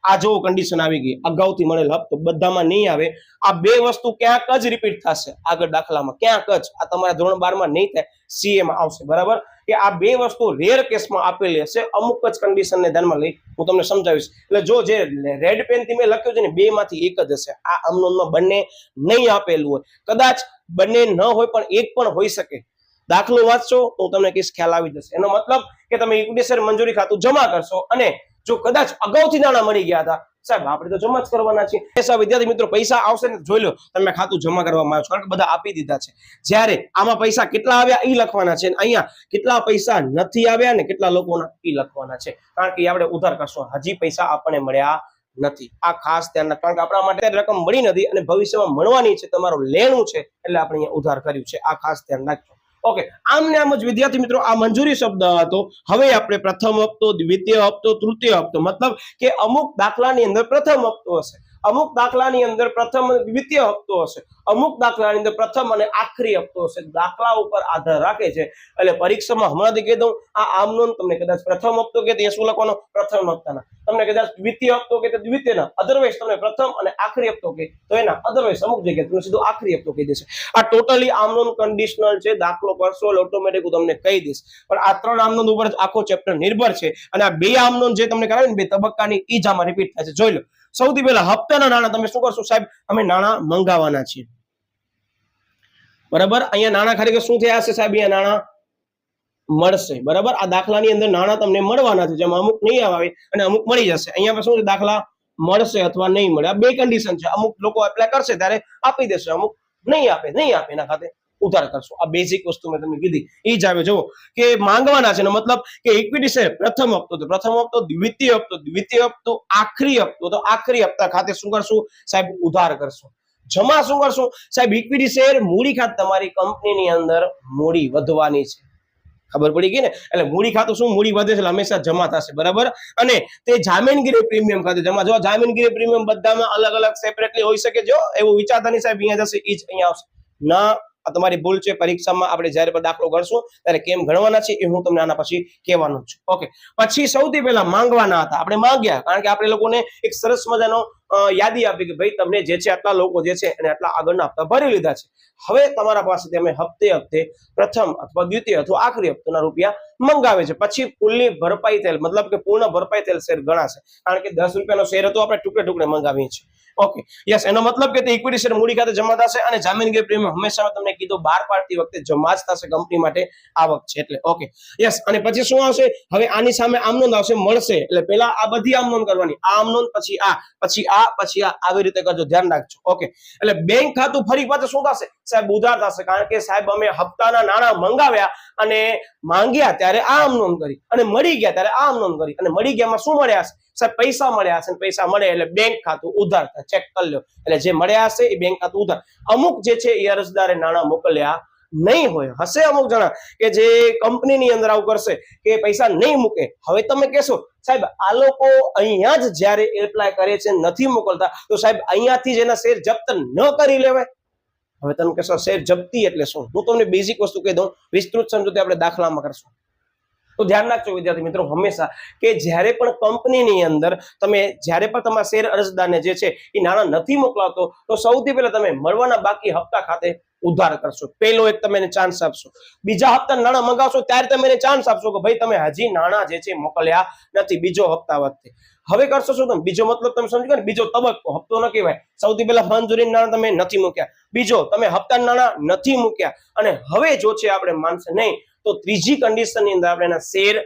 આ જો કન્ડિશન આવી ગઈ, અગાઉથી મળેલ હપ્તો બધામાં નહીં આવે. આ બે વસ્તુ ક્યાંક જ રિપીટ થશે આગળ દાખલામાં, ક્યાંક જ. આ તમારા ધોરણ 12 માં નહીં થાય, સીએ માં આવશે. બરાબર? કે આ બે વસ્તુ રેર કેસમાં આપેલી હશે, અમુક જ કન્ડિશનને ધ્યાનમાં લઈ હું તમને સમજાવીશ. એટલે જો જે રેડ પેન થી મેં લખ્યું છે ને, બે માંથી એક જ હશે. આ અમનોનમાં બંને નહીં આપેલું હોય, કદાચ બંને ન હોય પણ એક પણ હોઈ શકે. દાખલો વાંચશો તો તમને કઈક ખ્યાલ આવી જશે. એનો મતલબ કે તમે ઇક્વિટી શેર મંજૂરી ખાતું જમા કરશો, અને જો કદાચ અગાઉથી નાણાં મળી ગયા હતા, સાહેબ આપણે તો જમા જ કરવાના છે. પૈસા વિદ્યાર્થી મિત્રો પૈસા આવશે ને જોઈ લો તમે ખાતું જમા કરવામાં આવ્યું, કારણ કે બધા આપી દીધા છે. જ્યારે આમાં પૈસા કેટલા આવ્યા એ લખવાના છે, અહીંયા કેટલા પૈસા નથી આવ્યા ને કેટલા લોકોના એ લખવાના છે, કારણ કે આપણે ઉધાર કરશો. હજી પૈસા આપણને મળ્યા નથી, આ ખાસ ધ્યાન રાખો, કારણ કે આપણા માટે રકમ મળી નથી અને ભવિષ્યમાં મળવાની છે, તમારું લેણું છે, એટલે આપણે અહીંયા ઉધાર કર્યું છે. આ ખાસ ધ્યાન રાખજો. ઓકે, આમને આમ જ વિદ્યાર્થી મિત્રો આ મંજૂરી શબ્દ હતો. હવે આપણે પ્રથમ હપ્તો, દ્વિતીય હપ્તો, તૃતીય હપ્તો, મતલબ કે અમુક દાખલાની અંદર પ્રથમ હપ્તો હશે, અમુક દાખલાની અંદર પ્રથમ અને દ્વિતીય હપ્તો હશે, અમુક દાખલાની અંદર પ્રથમ અને આખરી હપ્તો હશે. દાખલા ઉપર આધાર રાખે છે. એટલે પરીક્ષામાં હમણાંથી કહી દઉં, આ આમનો તમને કદાચ પ્રથમ હપ્તો કે ત્યાં શું લખવાનો? પ્રથમ હપ્તાના. તમને કદાચ દ્વિતીય હપ્તો કે દ્વિતીયના, અધરવાઇઝ તમને પ્રથમ અને આખરી હપ્તો કે તો એના અધરવાઇઝ અમુક જગ્યાએ તમને સીધો આખરી હપ્તો કહી દેશે. આ ટોટલી આમનોન કન્ડિશનલ છે. દાખલો કરશો એટલે ઓટોમેટિક હું તમને કહી દઈશ, પણ આ ત્રણ આમનોન ઉપર જ આખો ચેપ્ટર નિર્ભર છે. અને આ બે આમનોન જે તમને કરાવે ને બે તબક્કાની, ઈ જ આમાં રિપીટ થાય છે. જોઈ લો. સૌથી પહેલા હપ્તાના નાણાં તમે શું કરશો? સાહેબ અમે નાણાં મંગાવવાના છીએ. બરાબર? અહીંયા નાણાં ખરેખર શું થયા હશે સાહેબ? અહીંયા નાણાં મળશે. બરાબર? આ દાખલાની અંદર નાણાં તમને મળવાના છે, જેમાં અમુક નહીં આવે અને અમુક મળી જશે. અહીંયા શું છે? દાખલા મળશે અથવા નહીં મળે, આ બે કન્ડિશન છે. અમુક લોકો એપ્લાય કરશે ત્યારે આપી દેશે, અમુક નહીં આપે એના ખાતે ઉધાર કરશો. આ બેઝિક વસ્તુ મેં તમને કીધી એ જ આવે. જુઓ કે માંગવાના છે, મતલબ કે ઇક્વિટી શેર પ્રથમ હપ્તો, તો પ્રથમ હપ્તો, દ્વિતીય હપ્તો, દ્વિતીય હપ્તો, આખરી હપ્તો, તો આખરી હપ્તા ખાતે શું કરશું સાહેબ? ઉધાર કરશું. જમા શું કરશું સાહેબ? ઇક્વિટી શેર મૂડી ખાતે તમારી કંપનીની અંદર મૂડી વધવાની છે. ખબર પડી ગઈ ને? એટલે મૂડી ખાતું શું? મૂડી વધે છે હંમેશા જમા થશે. બરાબર? અને તે જામીનગીરી પ્રીમિયમ ખાતે જમા. જો જામીનગીરી પ્રીમિયમ બધામાં અલગ અલગ સેપરેટલી હોઈ શકે. જો એવું વિચારતા નહીં સાહેબ અહીંયા જશે ઈ જ અહીંયા આવશે ના. આ તમારી ભૂલ છે. પરીક્ષામાં આપણે જ્યારે પણ દાખલો કરશું ત્યારે કેમ ગણવાના છે એ હું તમને આના પછી કહેવાનો છું. ઓકે, પછી સૌથી પહેલા માંગવાના હતા, આપણે માંગ્યા, કારણ કે આપણે લોકોને એક સરસ મજાનો યાદી આપી કે ભાઈ તમને જે છે આટલા લોકો જે છે અને આટલા આગળના હપ્તા ભરી લીધા છે. હવે તમારા પાસેથી અમે હપ્તે હપ્તે પ્રથમ અથવા દ્વિતીય અથવા આખરી હપ્તાના રૂપિયા મંગાવે છે. પછી કુલની ભરપાઈ થયેલ, મતલબ કે પૂર્ણ ભરપાઈ થયેલ શેર ગણાશે, કારણ કે 10 રૂપિયાનો શેર હતો, આપણે ટુકડે ટુકડે મંગાવીએ છીએ. ઓકે, યસ, એનો મતલબ કે તે ઇક્વિટી શેર મૂડી ખાતે જમા થશે અને જામીનગીરી પ્રીમિયમ હંમેશા તમને કીધું બહાર પાડતી વખતે જમા જ થશે, કંપની માટે આવક છે એટલે. Okay, yes. અને પછી શું આવશે? હવે આની સામે આમ નોંધ આવશે, મળશે. એટલે પહેલા આ બધી આમ નોંધ કરવાની, આ આમ નોંધ, પછી આ, પછી આ, પછી આ, આવી રીતે કરજો, ધ્યાન રાખજો. ઓકે, એટલે બેંક ખાતું ફરી પાછું શું થશે સાહેબ? ઉધાર થશે, કારણ કે સાહેબ અમે હપ્તાના નાણાં મંગાવ્યા અને માંગ્યા ત્યારે આ આમ નોંધ કરી, અને મળી ગયા ત્યારે આ આમ નોંધ કરી, અને મળી ગયામાં શું મળ્યા હશે સાહેબ? પૈસા મળ્યા હશે. પૈસા મળે એટલે બેંક ખાતું ઉધાર થાય. ચેક કરી લો. એટલે જે મળ્યા હશે એ બેંક ખાતું ઉધાર. અમુક જે છે એ અરજદારે નાણાં મોકલ્યા નહીં હોય. હશે અમુક જણા કે જે કંપનીની અંદર આવું કરશે કે પૈસા નહીં મૂકે. હવે તમે કહેશો સાહેબ આ લોકો અહીંયા જ જ્યારે એપ્લાય કરે છે નથી મોકલતા, તો સાહેબ અહીંયાથી જ એના શેર જપ્ત ન કરી લેવાય? હવે તમે કહેશો શેર જપ્તી એટલે શું? હું તમને બેઝિક વસ્તુ કહી દઉં, વિસ્તૃત સમજૂતી આપણે દાખલામાં કરશું. તો ધ્યાન રાખજો વિદ્યાર્થી મિત્રો હંમેશા કે જ્યારે પણ કંપનીની અંદર તમે જ્યારે પણ તમારા શેર અરજદારને જે છે એ નાણાં નથી મોકલાતો, તો સૌથી પહેલા તમે મળવાના બાકી હપ્તા ખાતે ઉધાર કરશો. પહેલો એક તમે એને ચાન્સ આપશો. બીજા હપ્તા નાણાં મંગાવશો ત્યારે તમે એને ચાન્સ આપશો કે ભાઈ તમે હજી નાણાં જે છે મોકલ્યા નથી, બીજો હપ્તા વખતે. હવે કરશો શું તમે? બીજો મતલબ તમે સમજો ને, બીજો તબક્કો, હપ્તો ન કહેવાય. સૌથી પહેલા મંજૂરી નાણાં તમે નથી મૂક્યા, બીજો તમે હપ્તા નાણાં નથી મૂક્યા, અને હવે જો છે આપણે માનશે નહીં તો ત્રીજી કન્ડિશનની અંદર આપણે એના શેર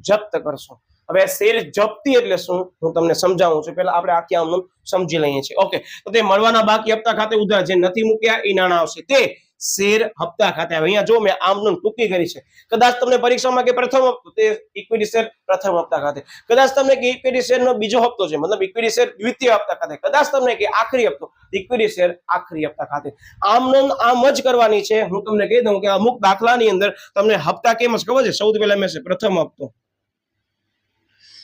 જપ્ત કરશું. હવે શેર જપ્તી એટલે શું હું તમને સમજાવું છું. પહેલા આપણે આખી આમ સમજી લઈએ છીએ. ઓકે, તો તે મળવાના બાકી હપ્તા ખાતે ઉધાર, જે નથી મૂક્યા એ નાણાં આવશે, તે શેર હપ્તા ખાતે આવે. અહીંયા જો મેં આમ ટૂંકી કરી છે. કદાચ તમને પરીક્ષામાં કે પ્રથમ હપ્તો, તે ઇક્વિટી શેર પ્રથમ હપ્તા ખાતે. કદાચ તમને કે ઇક્વિટી શેરનો બીજો હપ્તો છે, મતલબ ઇક્વિટી શેર દ્વિતીય હપ્તા ખાતે. કદાચ તમને કે આખરી હપ્તો, ઇક્વિટી શેર આખરી હપ્તા ખાતે. આમ નોંધ આમ જ કરવાની છે. હું તમને કહી દઉં કે અમુક દાખલાની અંદર તમને હપ્તા કેમ જ ખબર છે? સૌથી પહેલા મેં પ્રથમ હપ્તો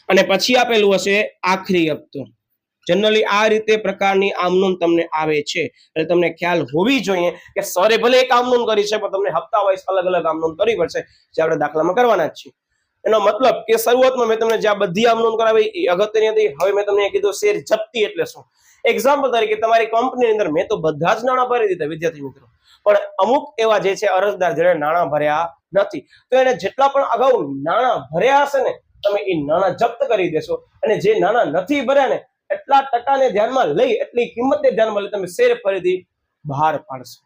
અને પછી આપેલું હશે આખરી હપ્તો. જનરલી આ રીતે પ્રકારની આમનોંધ તમને આવે છે એટલે તમને ખ્યાલ હોવી જોઈએ કે સરે ભલે એક આમનોંધ કરી છે પણ તમને હપ્તા વાઇઝ અલગ અલગ આમનોંધ કરવી પડશે જે આપણે દાખલામાં કરવાના જ છીએ. એનો મતલબ કે શરૂઆતમાં મેં તમને જે આ બધી આમનોંધ કરાવી એ અગત્યની હતી. હવે મેં તમને કીધું શેર જપ્તી એટલે શું. એક્ઝામ્પલ તરીકે તમારી કંપનીની અંદર મેં તો બધા જ નાણાં ભરી દીધા વિદ્યાર્થી મિત્રો, પણ અમુક એવા જે છે અરજદાર જેણે નાણાં ભર્યા નથી, તો એને જેટલા પણ અગાઉ નાણાં ભર્યા હશે ને તમે એ નાણાં જપ્ત કરી દેશો અને જે નાણાં નથી ભર્યા ને એટલા ટકાને ધ્યાનમાં લઈ એટલી કિંમતને ધ્યાનમાં લઈ તમે શેર ફરીથી બહાર પાડશો.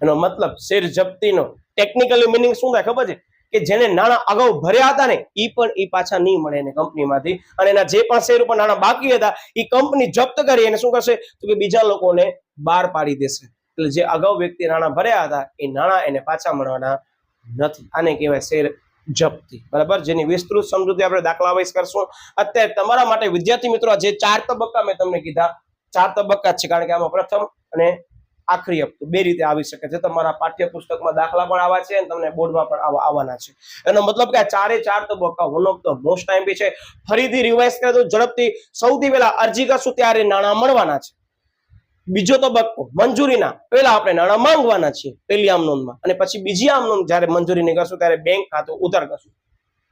એનો મતલબ શેર જપ્તીનો ટેકનિકલી મિનિંગ શું થાય ખબર છે કે જેને નાણાં અગાઉ ભર્યા હતા ને એ પણ એ પાછા નહીં મળે એને કંપનીમાંથી, અને એના જે પણ શેર ઉપર નાણાં બાકી હતા એ કંપની જપ્ત કરી એને શું કરશે તો કે બીજા લોકોને બહાર પાડી દેશે. એટલે જે અગાઉ વ્યક્તિ નાણાં ભર્યા હતા એ નાણાં એને પાછા મળવાના નથી. આને કહેવાય શેર જપ્તી. બરાબર, જેની વિસ્તૃત સમજૂતી આપણે દાખલા વાઇઝ કરશું. અત્યારે તમારા માટે વિદ્યાર્થી મિત્રો જે 4 તબક્કા મેં તમને કીધા 4 તબક્કા છે, કારણ કે આમાં પ્રથમ અને આખરી હપ્તો બે રીતે આવી શકે છે. તમારા પાઠ્યપુસ્તકમાં દાખલા પણ આવા છે અને તમને બોર્ડમાં પણ આવવાના છે. એનો મતલબ કે આ 4 તબક્કા one of the most time બી છે. ફરીથી રિવાઇઝ કરે તો ઝડપથી સૌથી પહેલા અરજી કરશું ત્યારે નાણાં મળવાના છે. બીજો તબક્કો મંજૂરીના પહેલા આપણે નાણાં માંગવાના છીએ પહેલી આમનોંધમાં, અને પછી બીજી આમનોંધ જ્યારે મંજૂરીની કરશું ત્યારે બેંક ખાતું ઉધાર કરશું.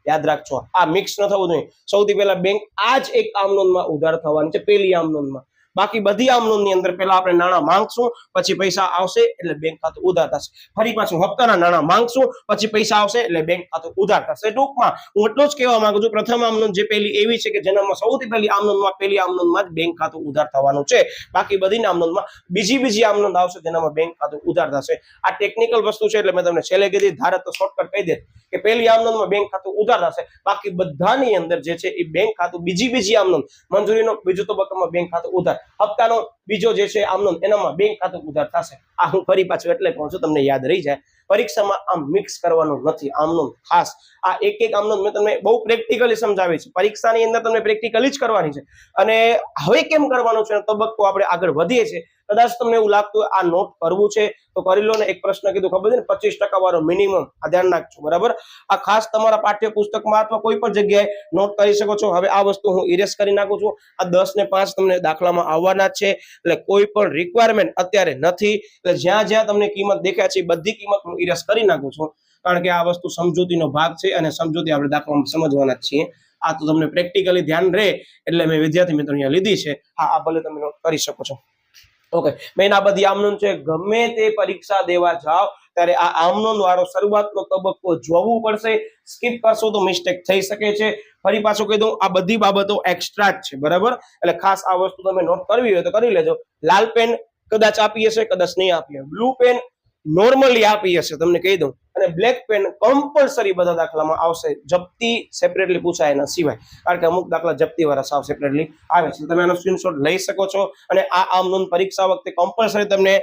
યાદ રાખજો, આ મિક્સ ન થવું જોઈએ. સૌથી પહેલા બેંક આ જ એક આમનોંધમાં ઉધાર થવાની છે પહેલી આમનોંધમાં. બાકી બધી આમનોંધની અંદર પહેલા આપણે નાણાં માંગશું, પછી પૈસા આવશે એટલે બેંક ખાતું ઉધાર થશે. ફરી પાછું હપ્તાના નાણાં માંગશું, પછી પૈસા આવશે એટલે બેંક ખાતું ઉધાર થશે. ટૂંકમાં હું એટલું જ કહેવા માંગુ છું, પ્રથમ આમનોંધ જે પહેલી એવી છે કે જેનામાં સૌથી પહેલી આમનોંધમાં જ બેંક ખાતું ઉધાર થવાનું છે. બાકી બધી આમનોંધમાં બીજી આમનોંધ આવશે જેનામાં બેંક ખાતું ઉધાર થશે. આ ટેકનિકલ વસ્તુ છે એટલે મેં તમને છેલ્લે કીધી, ધારે તો શોર્ટકટ કહી દે કે પહેલી આમનોંધમાં બેંક ખાતું ઉધાર થશે. બાકી બધાની અંદર જે છે એ બેંક ખાતું બીજી આમનોંધ મંજૂરીનો બીજો તબક્કામાં બેંક ખાતું ઉધાર, હપ્તાનો બીજો જે છે આમનોંધ એનામાં બેંક ખાતું ઉધાર થશે. આ હું ફરી પાછું એટલે કહું છું તમને યાદ રહી જાય. પરીક્ષામાં આમ મિક્સ કરવાનું નથી આમનોંધ. ખાસ આ એક આમનોંધ મેં તમને બહુ પ્રેક્ટિકલી સમજાવી છે. પરીક્ષાની અંદર તમને પ્રેક્ટિકલી જ કરવાની છે. અને હવે કેમ કરવાનું છે તબક્કો આપણે આગળ વધીએ છીએ. કદાચ તમને એવું લાગતું હોય આ નોટ કરવું છે તો કરી લો ને. એક પ્રશ્ન કીધું ખબર છે ને 25% વાળો મિનિમમ, આ ધ્યાન રાખજો. બરાબર, આ ખાસ તમારા પાઠ્યપુસ્તકમાં અથવા કોઈ પણ જગ્યાએ નોટ કરી શકો છો. હવે આ વસ્તુ હું ઇરેઝ કરી નાખું છું. આ 10 ને 5 તમને દાખલામાં આવવાના છે એટલે કોઈ પણ રિક્વાયરમેન્ટ અત્યારે નથી. એટલે જ્યાં તમને કિંમત દેખાય છે એ બધી કિંમત હું ઇરેઝ કરી નાખું છું, કારણ કે આ વસ્તુ સમજૂતીનો ભાગ છે અને સમજૂતી આપણે દાખલામાં સમજવાના જ છીએ. આ તો તમને પ્રેક્ટિકલી ધ્યાન રહે એટલે મેં વિદ્યાર્થી મિત્રો અહીંયા લીધી છે. આ ભલે તમે નોટ કરી શકો છો. ઓકે, મેં આ બધી આમનોંધ છે. ગમે તે પરીક્ષા દેવા જાઓ ત્યારે આ આમનોંધ વાળો શરૂઆતનો તબક્કો જોવું પડશે. સ્કીપ કરશો તો મિસ્ટેક થઈ શકે છે. ફરી પાછું કહી દઉં, આ બધી બાબતો એક્સ્ટ્રા જ છે. બરાબર, એટલે ખાસ આ વસ્તુ તમે નોટ કરવી હોય તો કરી લેજો. લાલ પેન કદાચ આપી હશે, કદાચ નહીં આપી હોય. બ્લુ પેન નોર્મલી આપી હશે તમને કહી દઉં, અને બ્લેક પેન કમ્પલસરી બધા દાખલામાં આવશે. જપ્તી સેપરેટલી પૂછાય એના સિવાય, કારણ કે અમુક દાખલા જપ્તી વાળા સાવ સેપરેટલી આવે છે. તમે આનો સ્ક્રીનશોટ લઈ શકો છો. અને આ આમનોંધ પરીક્ષા વખતે કમ્પલસરી તમને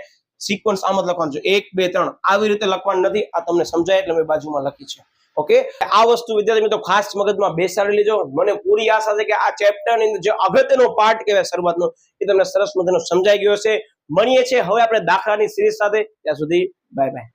સિક્વન્સ આમ જ લખવાનું છે, 1 2 3 આવી રીતે લખવાનું નથી. આ તમને સમજાય એટલે મેં બાજુમાં લખી છે. ઓકે, આ વસ્તુ વિદ્યાર્થી મિત્રો ખાસ મગજમાં બેસાડી લેજો. મને પૂરી આશા છે કે આ ચેપ્ટરની અંદર જે અગત્યનો પાર્ટ કહેવાય શરૂઆતનો એ તમને સરસ મજાનો સમજાઈ ગયો હશે. મળીએ છીએ હવે આપણે દાખલાની સિરીઝ સાથે. ત્યાં સુધી બાય બાય.